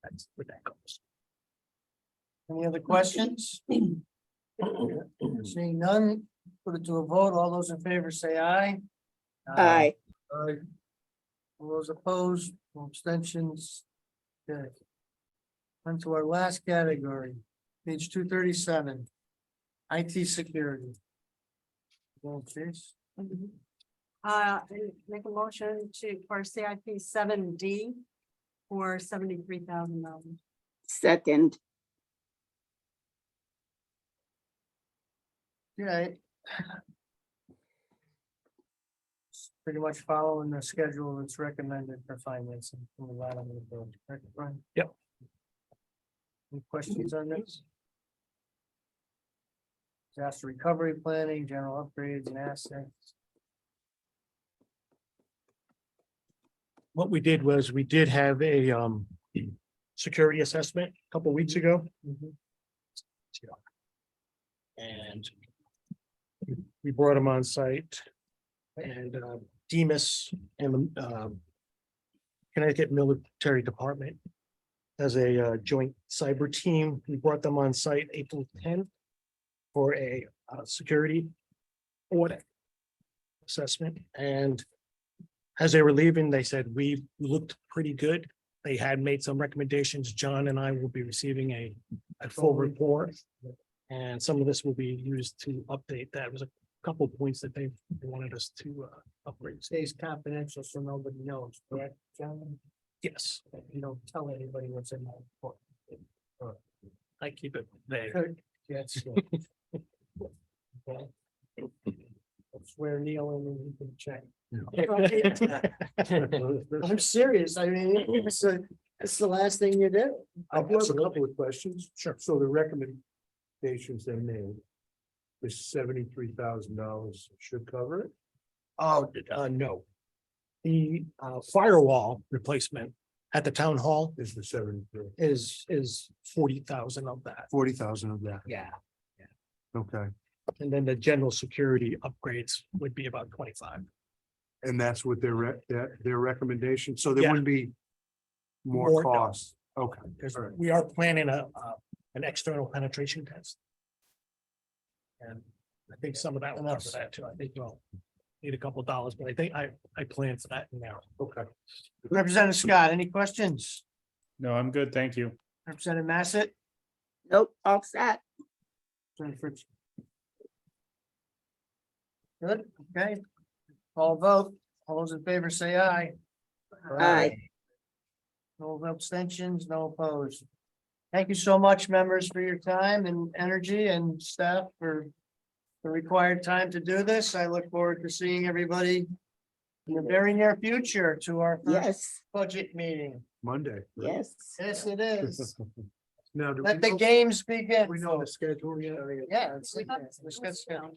That's where that goes. Any other questions? Seeing none, put it to a vote. All those in favor say aye. Aye. Aye. All those opposed, no abstentions. Okay. On to our last category, page 237. IT security. Go, Chase. Make a motion for CIP 7D for $73,000. Second, Okay. Pretty much following the schedule that's recommended for financing. from the bottom of the bill. Correct, Brian? Yep. Any questions on this? Disaster recovery planning, general upgrades and assets. What we did was we did have a security assessment a couple weeks ago. And we brought them on site. And Demas and Connecticut Military Department as a joint cyber team. We brought them on site April 10th for a security audit assessment. And as they were leaving, they said, we looked pretty good. They had made some recommendations. John and I will be receiving a full report. And some of this will be used to update that. It was a couple points that they wanted us to upgrade. Stays confidential, so nobody knows, correct, John? Yes, you don't tell anybody what's in that report. I keep it there. Yes. Okay. Swear Neil in and you can check. I'm serious. I mean, it's the last thing you do. I have a couple of questions. Sure. So the recommendations they made. The $73,000 should cover it? Oh, no. The firewall replacement at the town hall Is the 73, is 40,000 of that. 40,000 of that? Yeah. Okay, And then the general security upgrades would be about 25. and that's what their recommendation, so there Yeah. wouldn't be More, more no. costs, okay. Because All right. we are planning an external penetration test. And I think some of that will cover that too. I think we'll need a couple of dollars, but I think I plan for that in there. Okay. Representative Scott, any questions? No, I'm good. Thank you. Representative Massett? nope, all set. Good, okay. All vote. All those in favor say aye. Aye. No abstentions, no opposed. Thank you so much, members, for your time and energy, and staff for the required time to do this. I look forward to seeing everybody in the very near future to our first Yes, budget meeting. Monday. yes. Yes, it is. Now, do Let the games begin. we know the schedule yet? Yeah, let's get scheduled.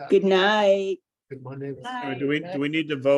Good night. Good Monday. Do we need to vote